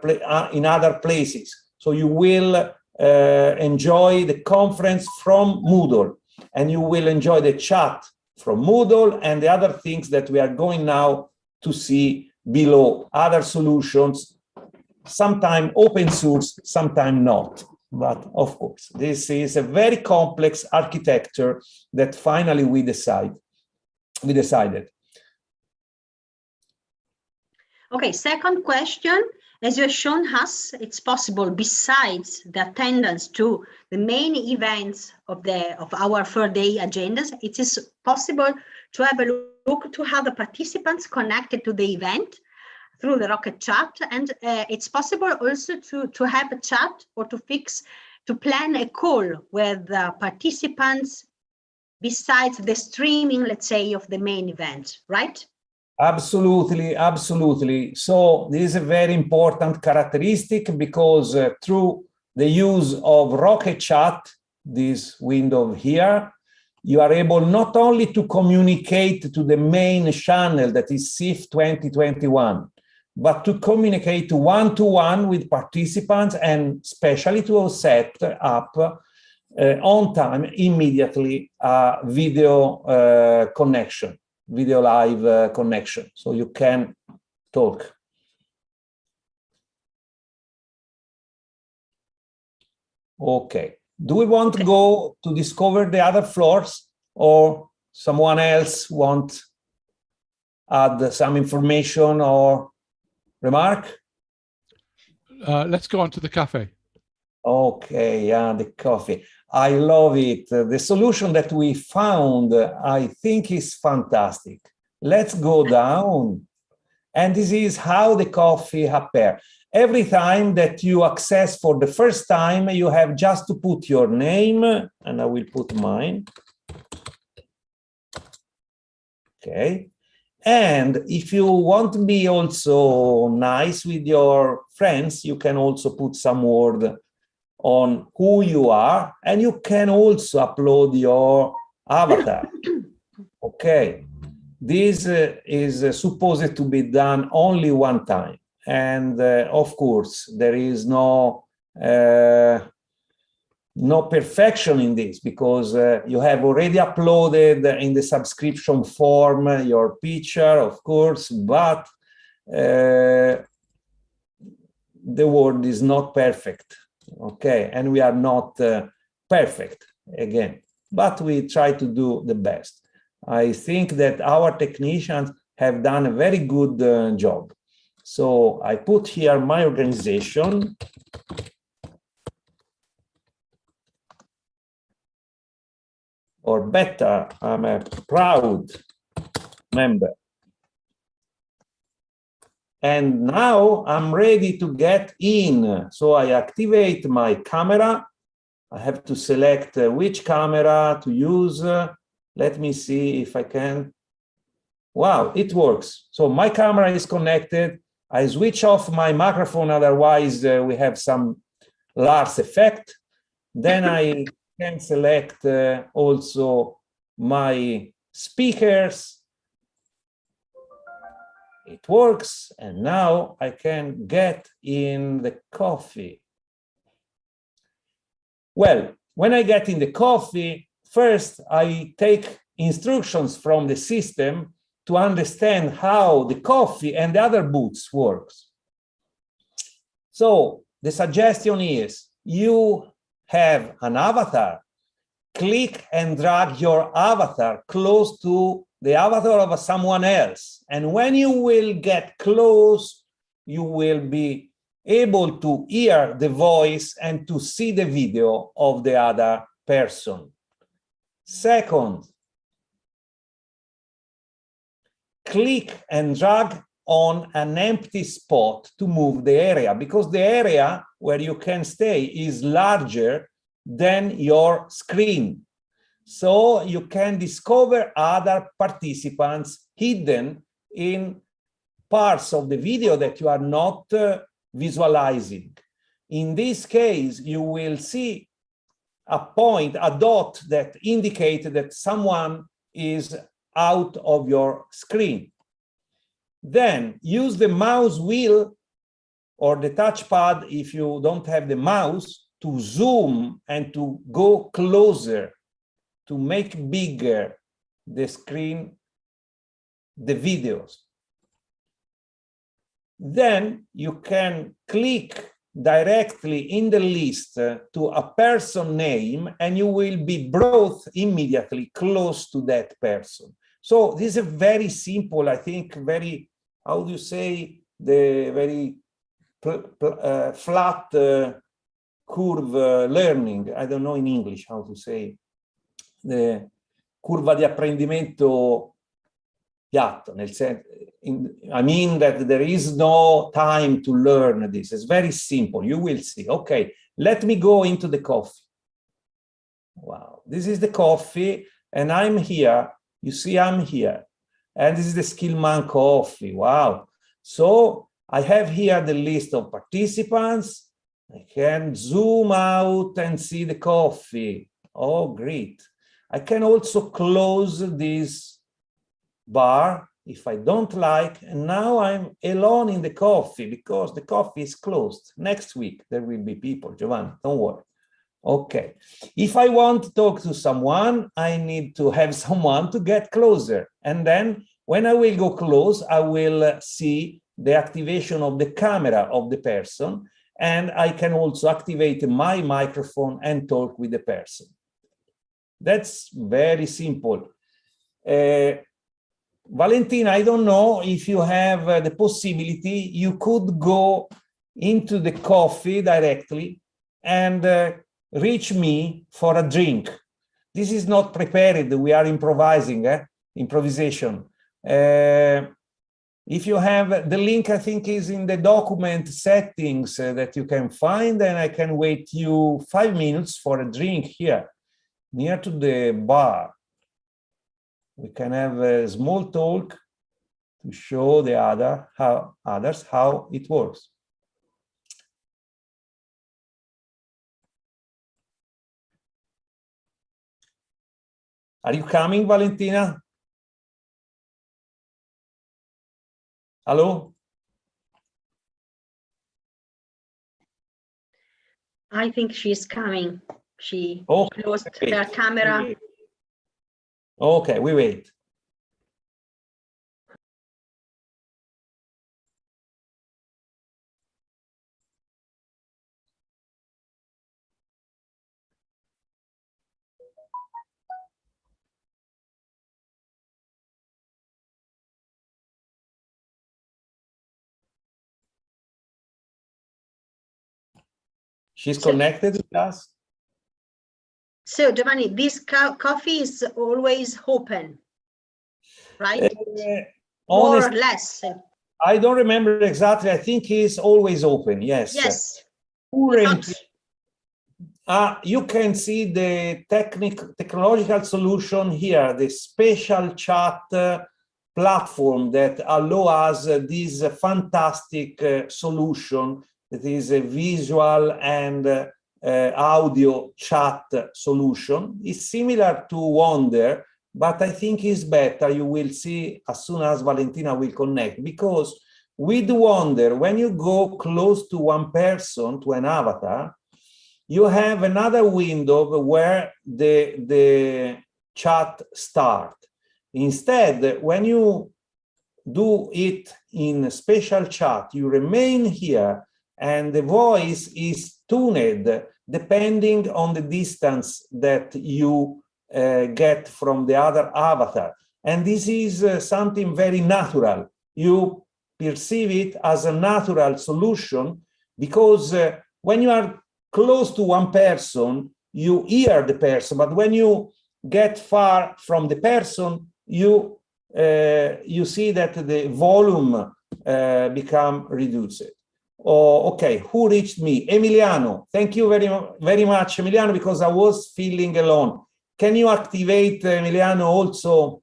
places. So you will enjoy the conference from Moodle, and you will enjoy the chat from Moodle and the other things that we are going now to see below, other solutions, sometimes open source, sometimes not. But of course, this is a very complex architecture that finally we decided. Okay, second question. As you have shown us, it's possible, besides the attendance to the main events of our 4-day agendas, it is possible to have a look to how the participants connected to the event through the Rocket Chat, and it's possible also to have a chat or to plan a call with participants besides the streaming, let's say, of the main event, right? Absolutely, absolutely. So this is a very important characteristic, because through the use of Rocket Chat, this window here, you are able not only to communicate to the main channel, that is SIF 2021, but to communicate one-to-one with participants, and especially to set up on time, immediately, video connection, video live connection, so you can talk. Okay. Do we want to go to discover the other floors, or someone else want to add some information or remark? Let's go on to the cafe. Okay, yeah, the coffee. I love it. The solution that we found, I think, is fantastic. Let's go down. And this is how the coffee appears. Every time that you access for the first time, you have just to put your name, and I will put mine. Okay. And if you want to be also nice with your friends, you can also put some word on who you are, and you can also upload your avatar. Okay. This is supposed to be done only one time. And of course, there is no perfection in this, because you have already uploaded in the subscription form your picture, of course, but the world is not perfect. Okay, and we are not perfect again, but we try to do the best. I think that our technicians have done a very good job. So I put here my organization. Or better, I'm a proud member. And now I'm ready to get in. So I activate my camera. I have to select which camera to use. Let me see if I can. Wow, it works. So my camera is connected. I switch off my microphone, otherwise we have some Lars effect. Then I can select also my speakers. It works, and now I can get in the coffee. Well, when I get in the coffee, first I take instructions from the system to understand how the coffee and the other booths works. So the suggestion is you have an avatar, click and drag your avatar close to the avatar of someone else. And when you will get close, you will be able to hear the voice and to see the video of the other person. Second, click and drag on an empty spot to move the area, because the area where you can stay is larger than your screen. So you can discover other participants hidden in parts of the video that you are not visualizing. In this case, you will see a point, a dot that indicates that someone is out of your screen. Then use the mouse wheel or the touchpad if you don't have the mouse to zoom and to go closer, to make bigger the screen, the videos. Then you can click directly in the list to a person name, and you will be brought immediately close to that person. So this is a very simple, I think, very, how do you say, the very flat curve learning. I don't know in English how to say, the curva di apprendimento piatto, nel senso, I mean that there is no time to learn this. It's very simple. You will see. Okay, let me go into the coffee. Wow, this is the coffee, and I'm here. You see, I'm here. And this is the Skillman coffee. Wow. So I have here the list of participants. I can zoom out and see the coffee. Oh, great. I can also close this bar if I don't like, and now I'm alone in the coffee because the coffee is closed. Next week there will be people, Giovanni, don't worry. Okay, if I want to talk to someone, I need to have someone to get closer, and then when I will go close, I will see the activation of the camera of the person, and I can also activate my microphone and talk with the person. That's very simple. Valentina, I don't know if you have the possibility, you could go into the coffee directly and reach me for a drink. This is not prepared, we are improvising, improvisation. If you have the link, I think is in the document settings that you can find, and I can wait you 5 minutes for a drink here, near to the bar. We can have a small talk to show the others how it works. Are you coming, Valentina? Hello? I think she's coming. She Okay. closed her camera. Okay, we wait. She's connected with us? So, Giovanni, this coffee is always open, right? More or less. I don't remember exactly. I think it's always open. Yes. Yes. You can see the technological solution here, the special chat platform that allows us this fantastic solution that is a visual and audio chat solution. It's similar to Wonder, but I think it's better. You will see as soon as Valentina will connect, because with Wonder, when you go close to one person, to an avatar, you have another window where the chat starts. Instead, when you do it in special chat, you remain here and the voice is tuned depending on the distance that you get from the other avatar. And this is something very natural. You perceive it as a natural solution because when you are close to one person, you hear the person, but when you get far from the person, you see that the volume become reduced. Oh, okay, who reached me? Emiliano. Thank you very much, Emiliano, because I was feeling alone. Can you activate, Emiliano, also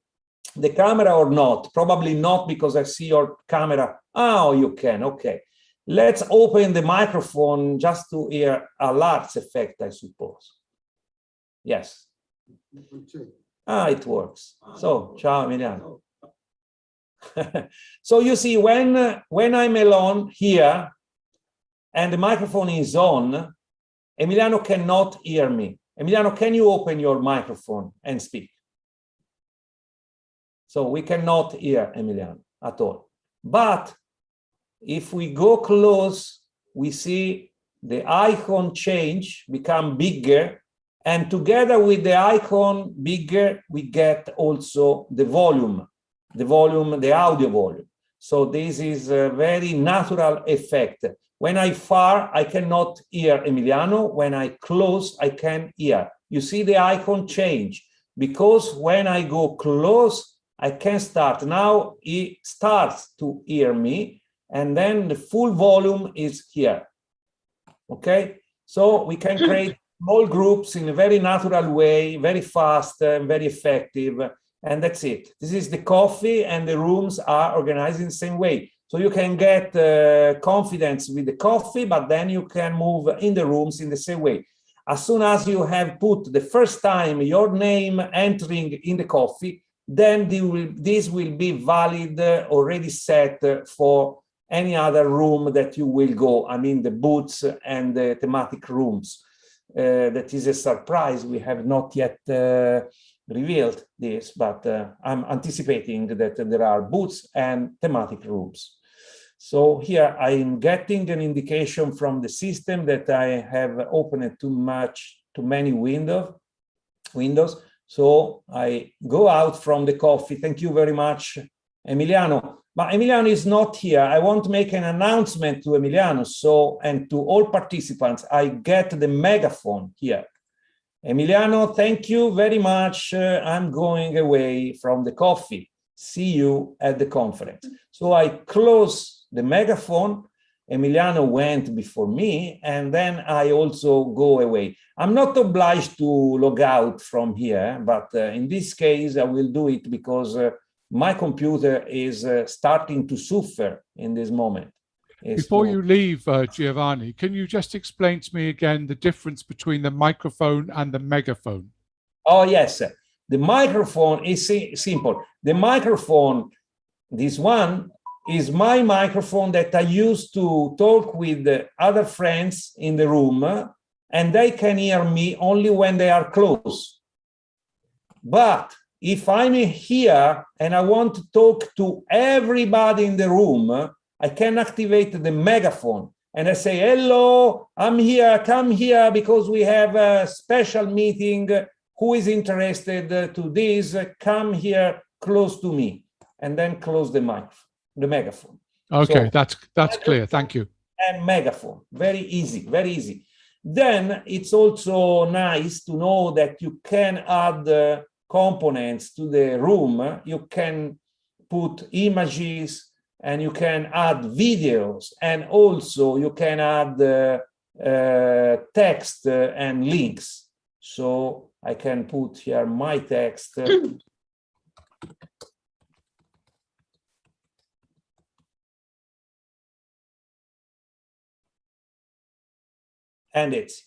the camera or not? Probably not, because I see your camera. Oh, you can, okay. Let's open the microphone just to hear a large effect, I suppose. Yes. Ah, it works. So, ciao, Emiliano. So you see, when I'm alone here and the microphone is on, Emiliano cannot hear me. Emiliano, can you open your microphone and speak? So we cannot hear Emiliano at all. But if we go close, we see the icon change, become bigger, and together with the icon bigger, we get also the volume, the audio volume. So this is a very natural effect. When I far, I cannot hear Emiliano. When I close, I can hear. You see the icon change, because when I go close, I can start. Now he starts to hear me, and then the full volume is here. Okay, so we can create small groups in a very natural way, very fast, very effective, and that's it. This is the coffee, and the rooms are organized in the same way. So you can get confidence with the coffee, but then you can move in the rooms in the same way. As soon as you have put the first time your name entering in the coffee, then this will be valid, already set for any other room that you will go. I mean, the booths and the thematic rooms. That is a surprise. We have not yet revealed this, but I'm anticipating that there are booths and thematic rooms. So here I'm getting an indication from the system that I have opened too many windows. So I go out from the coffee. Thank you very much, Emiliano. But Emiliano is not here. I want to make an announcement to Emiliano. So, and to all participants, I get the megaphone here. Emiliano, thank you very much. I'm going away from the coffee. See you at the conference. So I close the megaphone. Emiliano went before me, and then I also go away. I'm not obliged to log out from here, but in this case, I will do it because my computer is starting to suffer in this moment. Before you leave, Giovanni, can you just explain to me again the difference between the microphone and the megaphone? Oh, yes. The microphone is simple. The microphone, this one, is my microphone that I use to talk with other friends in the room, and they can hear me only when they are close. But if I'm here and I want to talk to everybody in the room, I can activate the megaphone and I say, hello, I'm here, come here because we have a special meeting. Who is interested to this? Come here close to me, and then close the microphone. The megaphone. Okay, so, that's clear. Thank you. And megaphone, very easy, very easy. Then it's also nice to know that you can add components to the room. You can put images, and you can add videos, and also you can add text and links. So I can put here my text. And it's it.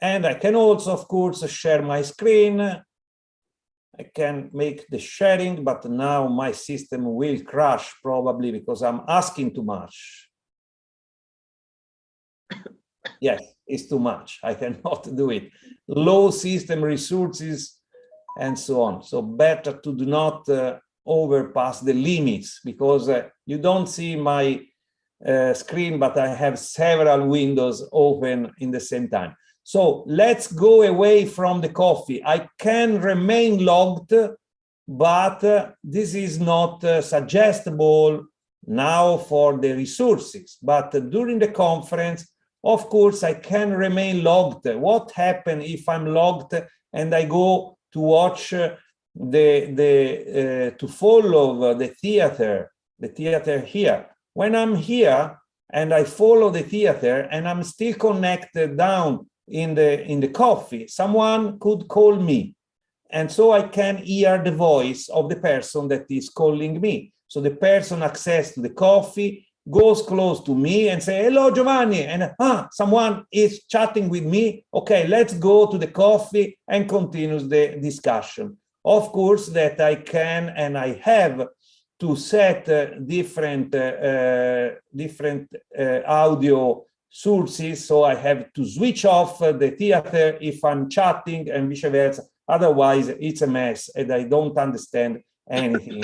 And I can also, of course, share my screen. I can make the sharing, but now my system will crash probably because I'm asking too much. Yes, it's too much. I cannot do it. Low system resources and so on. So better to do not overpass the limits, because you don't see my screen, but I have several windows open in the same time. So let's go away from the coffee. I can remain logged, but this is not suggestible now for the resources. But during the conference, of course, I can remain logged. What happens if I'm logged and I go to watch to follow the theater here? When I'm here and I follow the theater and I'm still connected down in the coffee, someone could call me, and so I can hear the voice of the person that is calling me. So the person access to the coffee, goes close to me and say, hello, Giovanni, and someone is chatting with me. Okay, let's go to the coffee and continue the discussion. Of course, that I can and I have to set different audio sources, so I have to switch off the theater if I'm chatting and vice versa. Otherwise, it's a mess and I don't understand anything,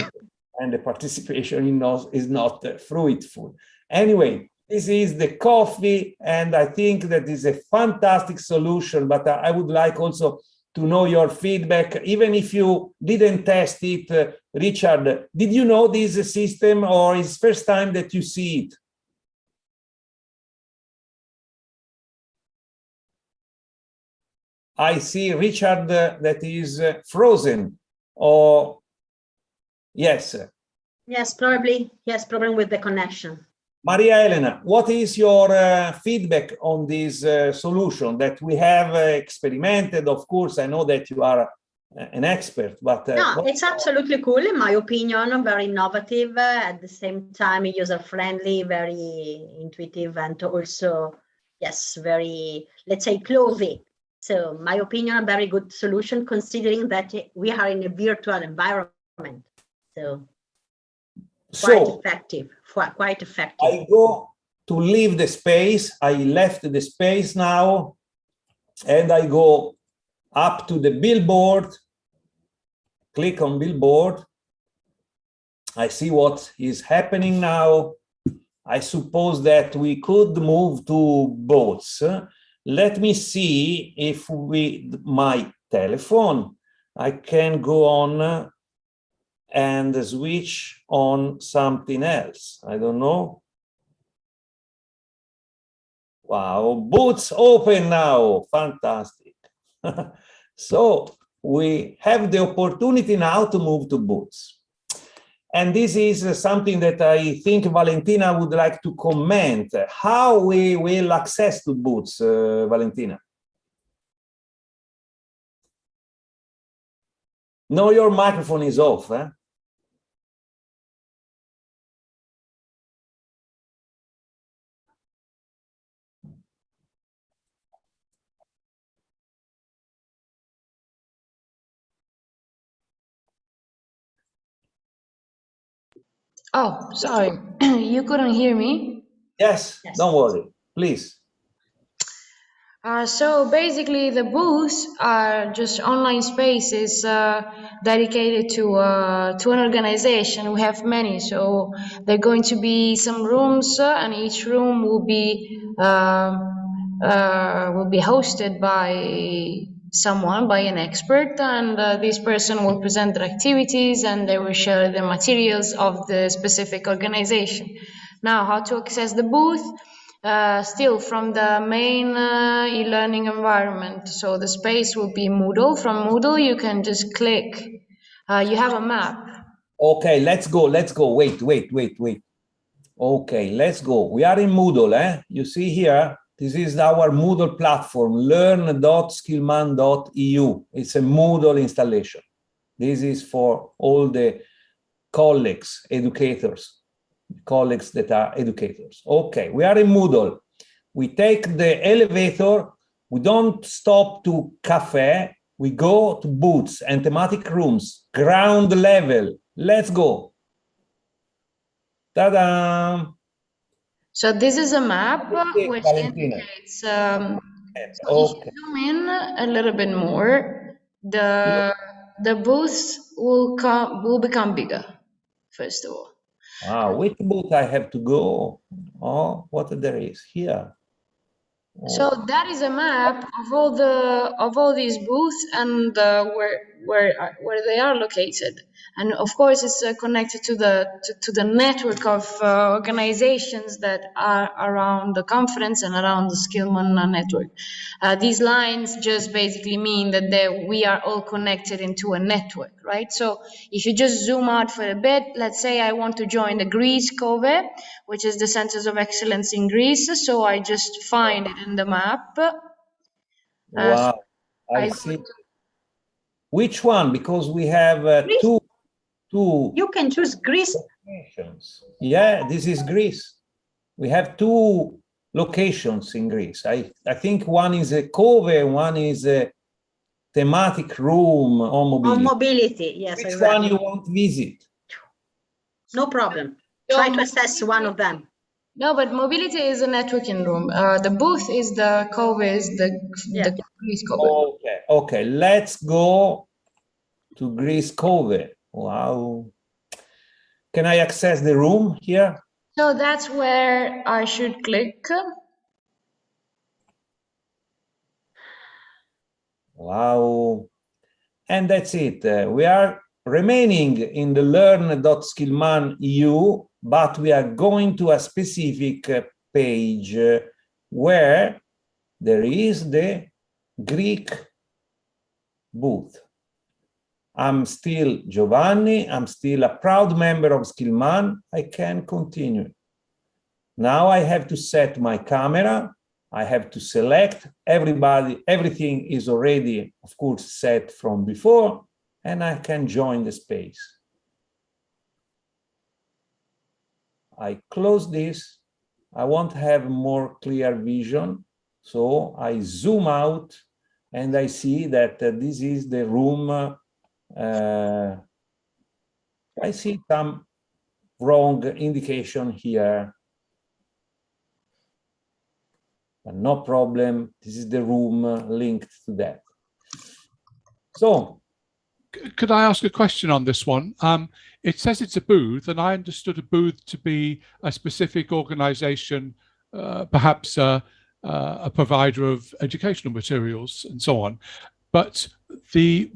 and the participation is not fruitful. Anyway, this is the coffee, and I think that is a fantastic solution, but I would like also to know your feedback, even if you didn't test it. Richard, did you know this system, or is it first time that you see it? I see Richard that is frozen, or yes. Yes, probably. Yes, problem with the connection. Maria Elena, what is your feedback on this solution that we have experimented? Of course, I know that you are an expert, but no, it's absolutely cool, in my opinion, very innovative, at the same time user-friendly, very intuitive, and also, yes, very, let's say, closing. So my opinion, a very good solution, considering that we are in a virtual environment. So quite effective, quite effective. I go to leave the space. I left the space now, and I go up to the billboard, click on billboard. I see what is happening now. I suppose that we could move to boats. Let me see if with my telephone I can go on and switch on something else. I don't know. Wow, boots open now. Fantastic. So we have the opportunity now to move to boots. And this is something that I think Valentina would like to comment. How we will access to boots, Valentina? No, your microphone is off. Eh? Oh, sorry, you couldn't hear me? Yes, don't worry, please. So basically the booths are just online spaces dedicated to an organization. We have many, so there are going to be some rooms, and each room will be hosted by someone, by an expert, and this person will present their activities and they will share the materials of the specific organization. Now, how to access the booth? Still from the main e-learning environment. So the space will be Moodle. From Moodle, you can just click. You have a map. Okay, let's go. Wait. Okay, let's go. We are in Moodle. You see here, this is our Moodle platform, learn.skillman.eu. It's a Moodle installation. This is for all the colleagues, educators, colleagues that are educators. Okay, we are in Moodle. We take the elevator. We don't stop to cafe. We go to booths and thematic rooms, ground level. Let's go. Ta-da! So this is a map which Valentina. indicates, so if Okay. you zoom in a little bit more, the booths will become bigger, first of all. Wow, which booth I have to go? Oh, what there is here? So that is a map of all these booths and where they are located, and of course it's connected to the network of organizations that are around the conference and around the Skillman network. These lines just basically mean that we are all connected into a network, right? So if you just zoom out for a bit, let's say I want to join the Greece COVE, which is the Centers of Excellence in Greece. So I just find it in the map. Wow, I see. Which one? Because we have two. You can choose Greece. Locations. Yeah, this is Greece. We have two locations in Greece. I think one is a COVE, one is a thematic room on mobility. On mobility, yes. Which one you want to visit? No problem. Try to assess one of them. No, but mobility is a networking room. The booth is the COVE, is the Greece COVE. Okay. Let's go to Greece COVE. Wow. Can I access the room here? So that's where I should click. Wow. And that's it. We are remaining in the learn.skillman.eu, but we are going to a specific page where there is the Greek booth. I'm still Giovanni. I'm still a proud member of Skillman. I can continue. Now I have to set my camera. I have to select everybody. Everything is already, of course, set from before, and I can join the space. I close this. I want to have more clear vision. So I zoom out and I see that this is the room. I see some wrong indication here. But no problem. This is the room linked to that. So, could I ask a question on this one? It says it's a booth, and I understood a booth to be a specific organization, perhaps a provider of educational materials and so on. But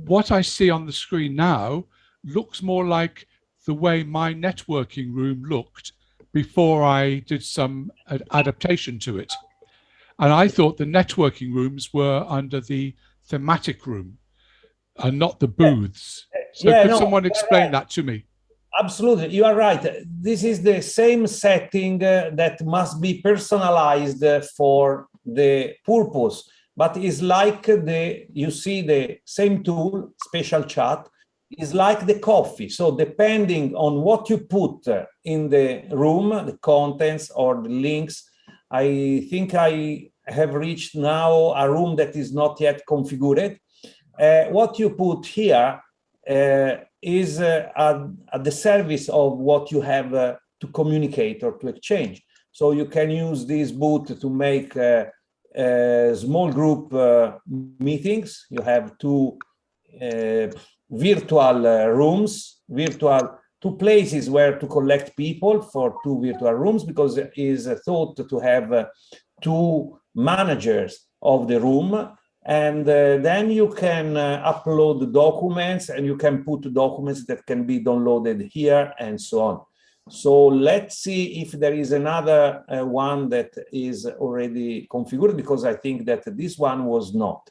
what I see on the screen now looks more like the way my networking room looked before I did some adaptation to it. And I thought the networking rooms were under the thematic room and not the booths. So could someone explain that to me? Absolutely, you are right. This is the same setting that must be personalized for the purpose, but it's like you see the same tool, spatial chat, is like the coffee. So depending on what you put in the room, the contents or the links, I think I have reached now a room that is not yet configured. What you put here is at the service of what you have to communicate or to exchange. So you can use this booth to make small group meetings. You have two virtual rooms, two places where to collect people for two virtual rooms, because it is thought to have two managers of the room. And then you can upload the documents, and you can put documents that can be downloaded here and so on. So let's see if there is another one that is already configured, because I think that this one was not.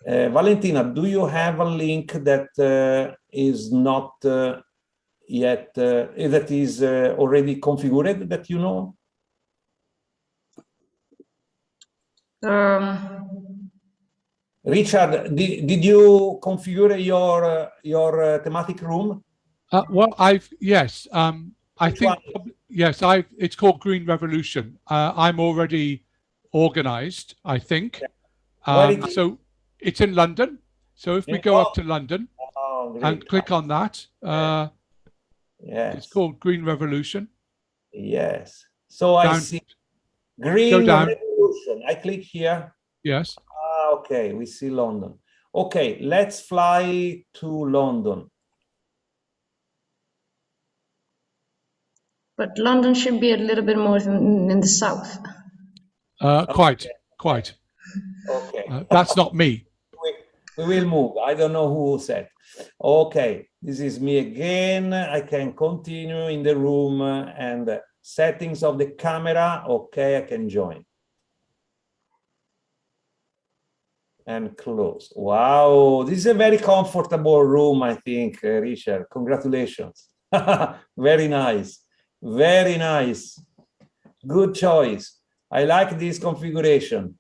Valentina, do you have a link that is not yet that is already configured that you know? Richard, did you configure your thematic room? Well, yes. I think yes. It's called Green Revolution. I'm already organized, I think. So it's in London. So if we go up to London and click on that, yes, it's called Green Revolution. Yes. So I see Green Revolution. I click here. Yes. Okay, we see London. Okay, let's fly to London. But London should be a little bit more in the south. Quite. Okay. That's not me. We will move. I don't know who said. Okay, this is me again. I can continue in the room and settings of the camera. Okay, I can join. And close. Wow, this is a very comfortable room, I think, Richard. Congratulations. Very nice. Very nice. Good choice. I like this configuration.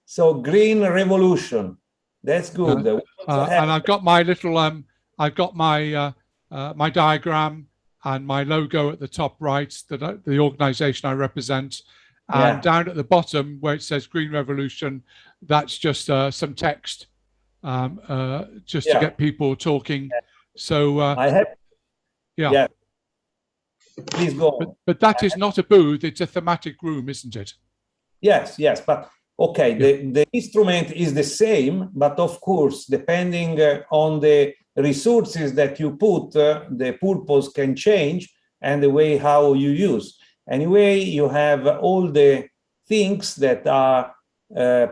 So Green Revolution. That's good. And I've got my little I've got my my diagram and my logo at the top right, that the organization I represent. And down at the bottom where it says Green Revolution, that's just some text, just to get people talking. So I have, yeah. Please go on. But that is not a booth; it's a thematic room, isn't it? Yes, but okay. The instrument is the same, but of course, depending on the resources that you put, the purpose can change and the way how you use. Anyway, you have all the things that are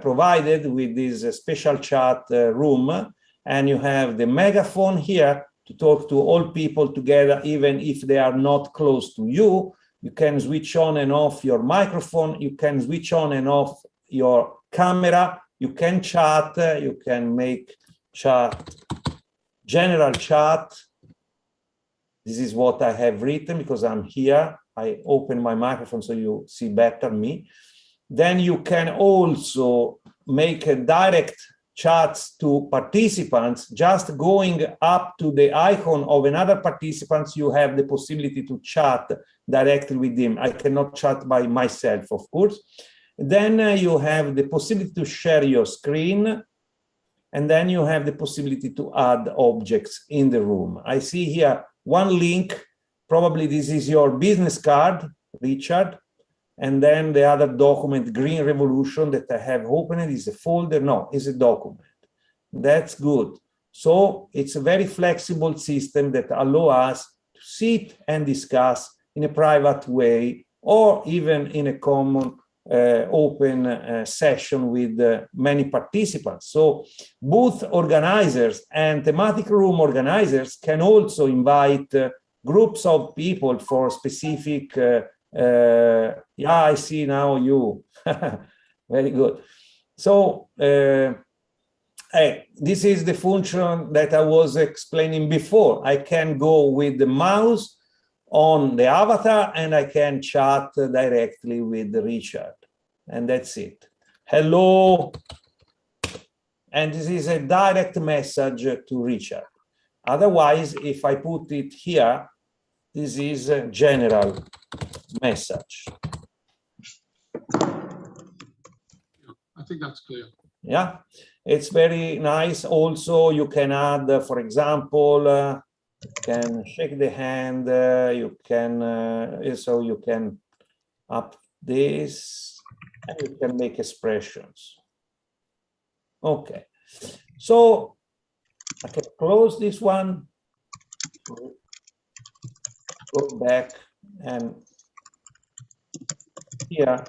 provided with this special chat room, and you have the megaphone here to talk to all people together, even if they are not close to you. You can switch on and off your microphone. You can switch on and off your camera. You can chat. You can make chat, general chat. This is what I have written because I'm here. I open my microphone so you see better me. Then you can also make a direct chats to participants. Just going up to the icon of another participant, you have the possibility to chat directly with them. I cannot chat by myself, of course. Then you have the possibility to share your screen. And then you have the possibility to add objects in the room. I see here one link. Probably this is your business card, Richard. And then the other document, Green Revolution, that I have opened is a folder. No, it's a document. That's good. So it's a very flexible system that allows us to sit and discuss in a private way, or even in a common open session with many participants. So booth organizers and thematic room organizers can also invite groups of people for specific, yeah, I see now you, very good. So this is the function that I was explaining before. I can go with the mouse on the avatar and I can chat directly with Richard. And that's it. Hello. And this is a direct message to Richard. Otherwise, if I put it here, this is a general message. I think that's clear. Yeah, it's very nice. Also, you can add, for example, can shake the hand. You can, so you can up this, and you can make expressions. Okay, so I can close this one, go back, and here,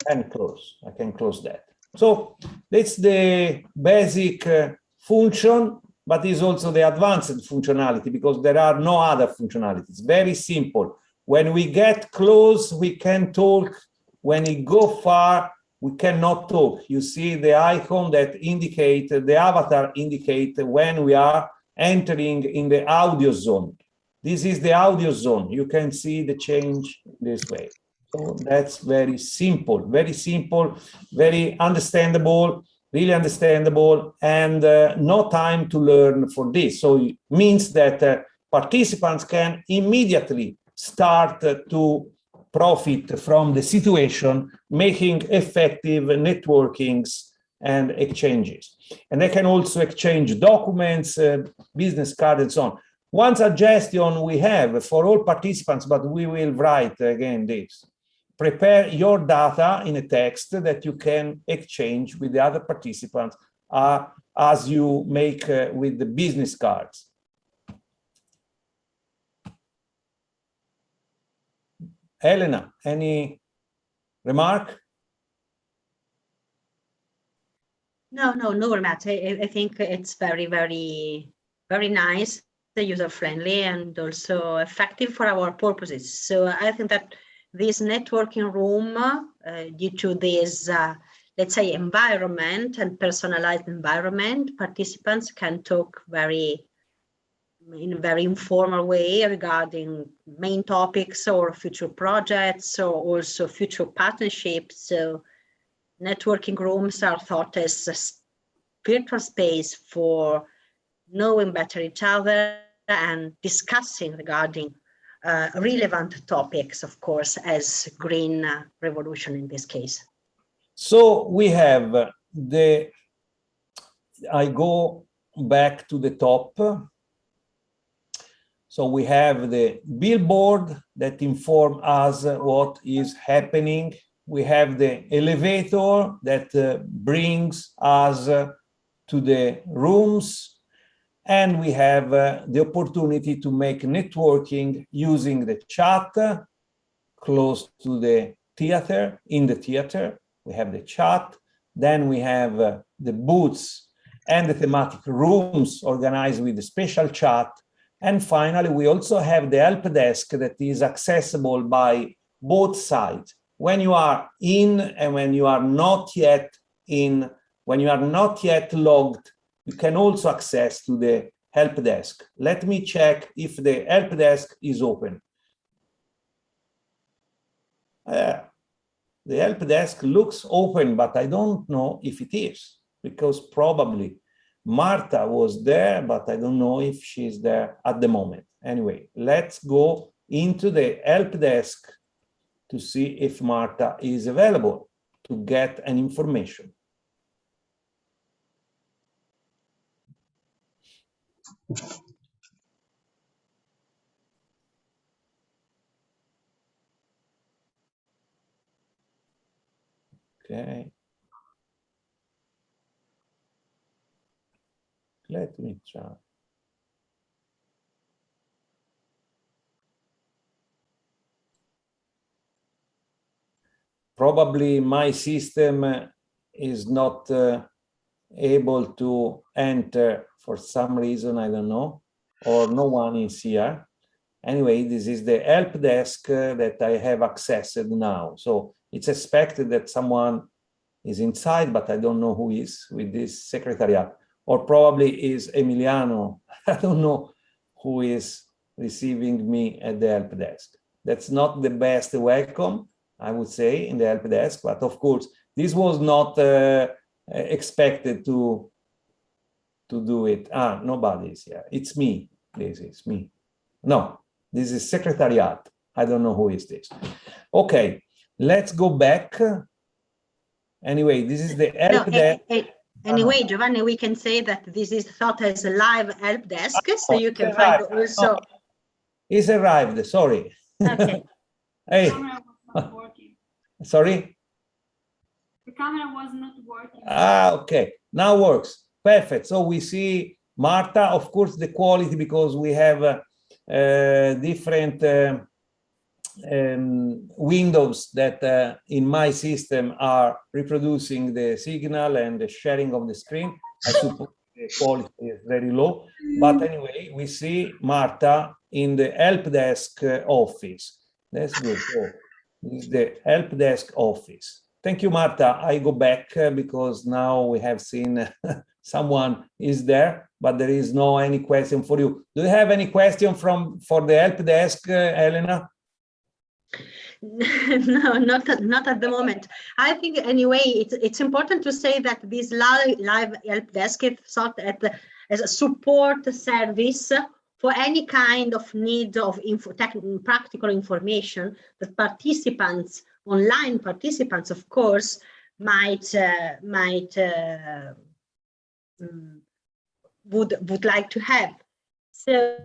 and close. I can close that. So that's the basic function, but is also the advanced functionality because there are no other functionalities. Very simple. When we get close, we can talk. When we go far, we cannot talk. You see the icon that indicate, the avatar indicate when we are entering in the audio zone. This is the audio zone. You can see the change this way. So that's very simple, very understandable, really understandable, and no time to learn for this. So it means that participants can immediately start to profit from the situation, making effective networkings and exchanges. And they can also exchange documents, business cards, and so on. One suggestion we have for all participants, but we will write again this. Prepare your data in a text that you can exchange with the other participants as you make with the business cards. Elena, any remark? No remarks. I think it's very nice, user-friendly, and also effective for our purposes. So I think that this networking room, due to this, let's say, environment and personalized environment, participants can talk in a very informal way regarding main topics or future projects or also future partnerships. So networking rooms are thought as a virtual space for knowing better each other and discussing regarding relevant topics, of course, as green revolution in this case. So we have I go back to the top. So we have the billboard that informs us what is happening. We have the elevator that brings us to the rooms. And we have the opportunity to make networking using the chat close to the theater. In the theater, we have the chat. Then we have the booths and the thematic rooms organized with the special chat. And finally, we also have the help desk that is accessible by both sides. When you are in and when you are not yet in, when you are not yet logged, you can also access to the help desk. Let me check if the help desk is open. The help desk looks open, but I don't know if it is, because probably Marta was there, but I don't know if she's there at the moment. Anyway, let's go into the help desk to see if Marta is available to get an information. Okay. Let me try. Probably my system is not able to enter for some reason, I don't know, or no one is here. Anyway, this is the help desk that I have accessed now. So it's expected that someone is inside, but I don't know who is with this secretariat. Or probably is Emiliano. I don't know who is receiving me at the help desk. That's not the best welcome, I would say, in the help desk. But of course, this was not expected to do it. Ah, nobody is here. It's me. This is me. No, this is secretariat. I don't know who is this. Okay, let's go back. Anyway, this is the help desk. Anyway, Giovanni, we can say that this is thought as a live help desk, so you can find also. It's arrived, sorry. Okay. Hey. The camera was not working. Sorry? The camera was not working. Ah, okay. Now works. Perfect. So we see Marta, of course, the quality, because we have different windows that in my system are reproducing the signal and the sharing of the screen. I suppose the quality is very low. But anyway, we see Marta in the help desk office. That's good. So this is the help desk office. Thank you, Marta. I go back because now we have seen someone is there, but there is no any question for you. Do you have any question for the help desk, Elena? No, not at the moment. I think anyway, it's important to say that this live help desk is thought as a support service for any kind of need of practical information that participants, online participants, of course, would like to have. So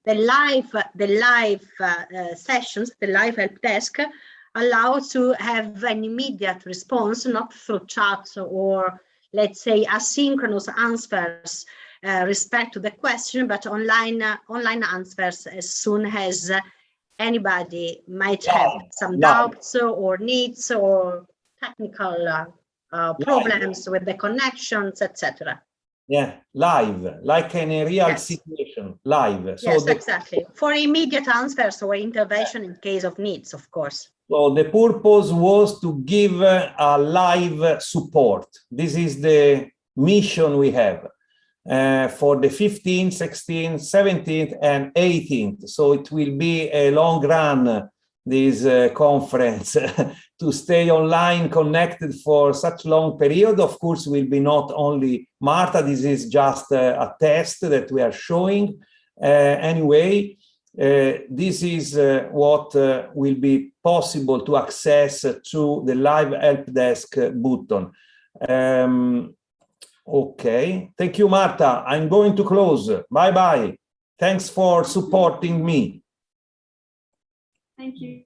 the live sessions, the live help desk, allow to have an immediate response, not through chat or, let's say, asynchronous answers respect to the question, but online answers as soon as anybody might have some doubts or needs or technical problems with the connections, etc. Yeah, live, like in a real situation, live. So yes, exactly. For immediate answers or intervention in case of needs, of course. So the purpose was to give a live support. This is the mission we have for the 15th, 16th, 17th, and 18th. So it will be a long run, this conference, to stay online connected for such long period. Of course, will be not only Marta, this is just a test that we are showing. Anyway, this is what will be possible to access to the live help desk button. Okay, thank you, Marta. I'm going to close. Bye-bye. Thanks for supporting me. Thank you.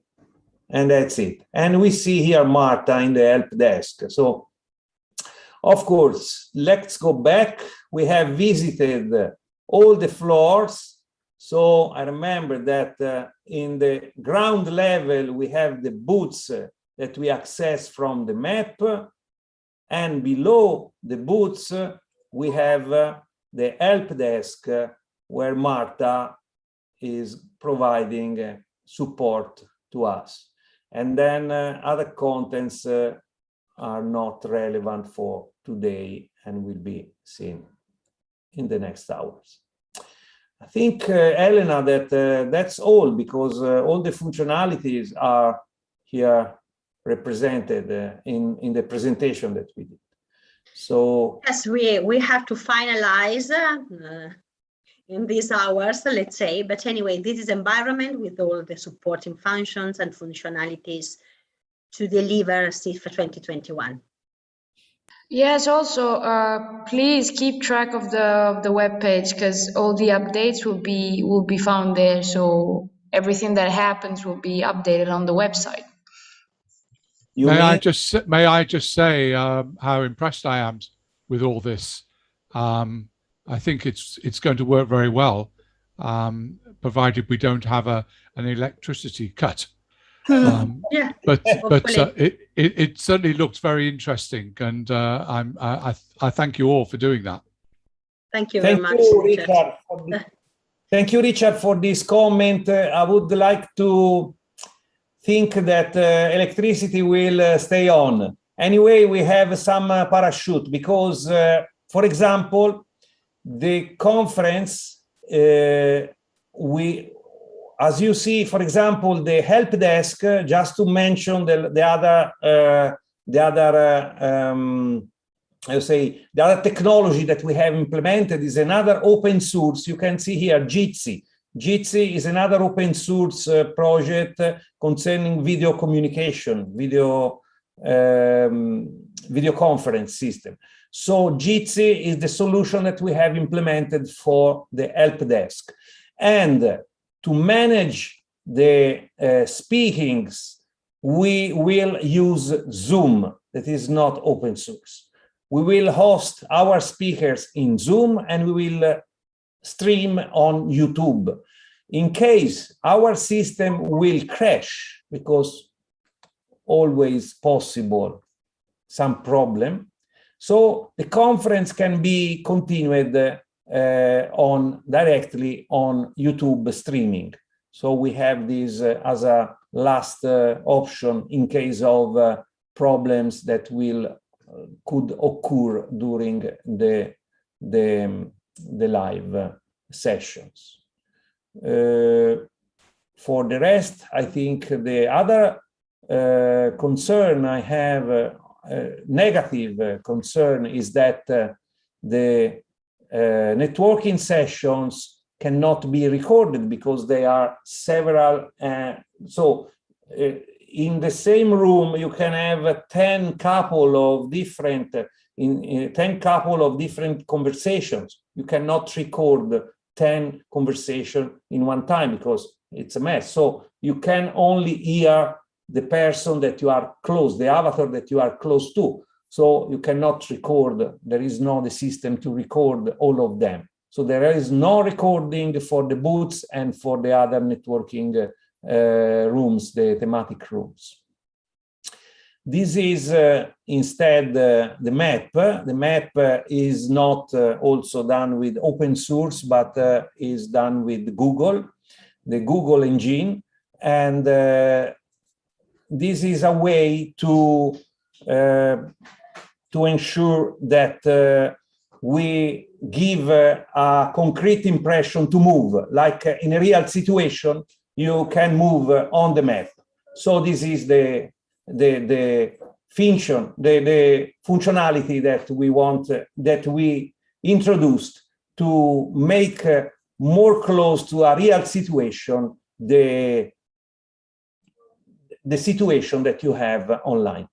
And that's it. And we see here Marta in the help desk. So, of course, let's go back. We have visited all the floors. So I remember that in the ground level, we have the booths that we access from the map. And below the booths, we have the help desk where Marta is providing support to us. And then other contents are not relevant for today and will be seen in the next hours. I think, Elena, that that's all, because all the functionalities are here represented in the presentation that we did. So yes, we have to finalize in these hours, let's say, but anyway, this is environment with all the supporting functions and functionalities to deliver CIF 2021. Yes, also please keep track of the web page, because all the updates will be found there. So everything that happens will be updated on the website. May I just say how impressed I am with all this. I think it's going to work very well, provided we don't have an electricity cut. Yeah, but it certainly looks very interesting, and I thank you all for doing that. Thank you very much, Richard. Thank you, Richard, for this comment. I would like to think that electricity will stay on. Anyway, we have some parachute because, for example, the conference, as you see, for example, the help desk, just to mention the other technology that we have implemented is another open source. You can see here, Jitsi. Jitsi is another open source project concerning video communication, video conference system. So Jitsi is the solution that we have implemented for the help desk. And to manage the speakings, we will use Zoom, that is not open source. We will host our speakers in Zoom and we will stream on YouTube. In case our system will crash, because always possible some problem, so the conference can be continued directly on YouTube streaming. So we have this as a last option in case of problems that will could occur during the live sessions. For the rest, I think the other concern I have, negative concern, is that the networking sessions cannot be recorded because they are several. In the same room, you can have 10 couple of different conversations. You cannot record 10 conversations in one time because it's a mess. So you can only hear the person that you are close, the avatar that you are close to. So you cannot record. There is no the system to record all of them. So there is no recording for the booths and for the other networking rooms, the thematic rooms. This is instead the map. The map is not also done with open source, but is done with Google, the Google engine. And this is a way to ensure that we give a concrete impression to move, like in a real situation, you can move on the map. So this is the function, the functionality that we want, that we introduced to make more close to a real situation, the situation that you have online.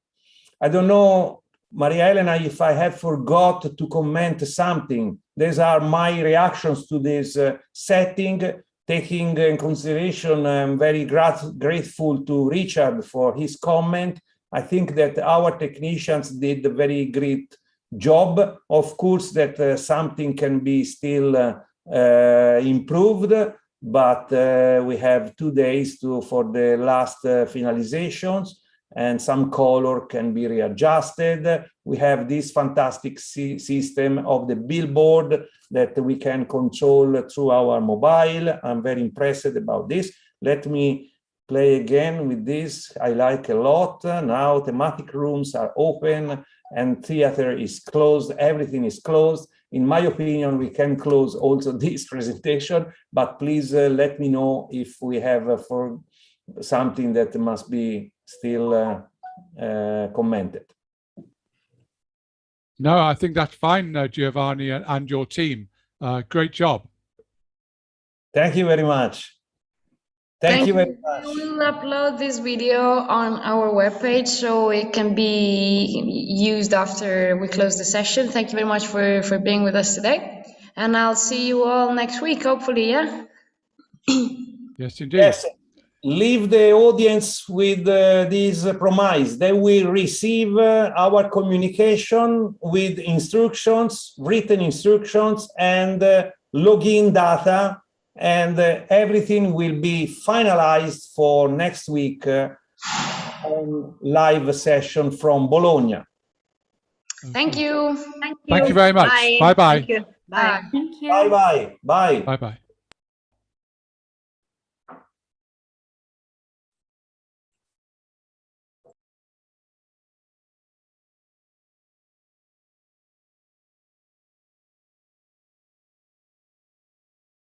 I don't know, Maria Elena, if I have forgot to comment something. These are my reactions to this setting. Taking in consideration, I'm very grateful to Richard for his comment. I think that our technicians did a very great job. Of course, that something can be still improved, but we have 2 days for the last finalizations, and some color can be readjusted. We have this fantastic system of the billboard that we can control through our mobile. I'm very impressed about this. Let me play again with this. I like a lot. Now thematic rooms are open and theater is closed. Everything is closed. In my opinion, we can close also this presentation, but please let me know if we have for something that must be still commented. No, I think that's fine, Giovanni and your team. Great job. Thank you very much. Thank you very much. We will upload this video on our webpage so it can be used after we close the session. Thank you very much for being with us today. And I'll see you all next week, hopefully, yeah? Yes, indeed. Yes. Leave the audience with this promise. They will receive our communication with instructions, written instructions, and login data, and everything will be finalized for next week on live session from Bologna. Thank you. Thank you very much. Bye-bye. Thank you. Bye. Thank you. Bye-bye. Bye. Bye-bye.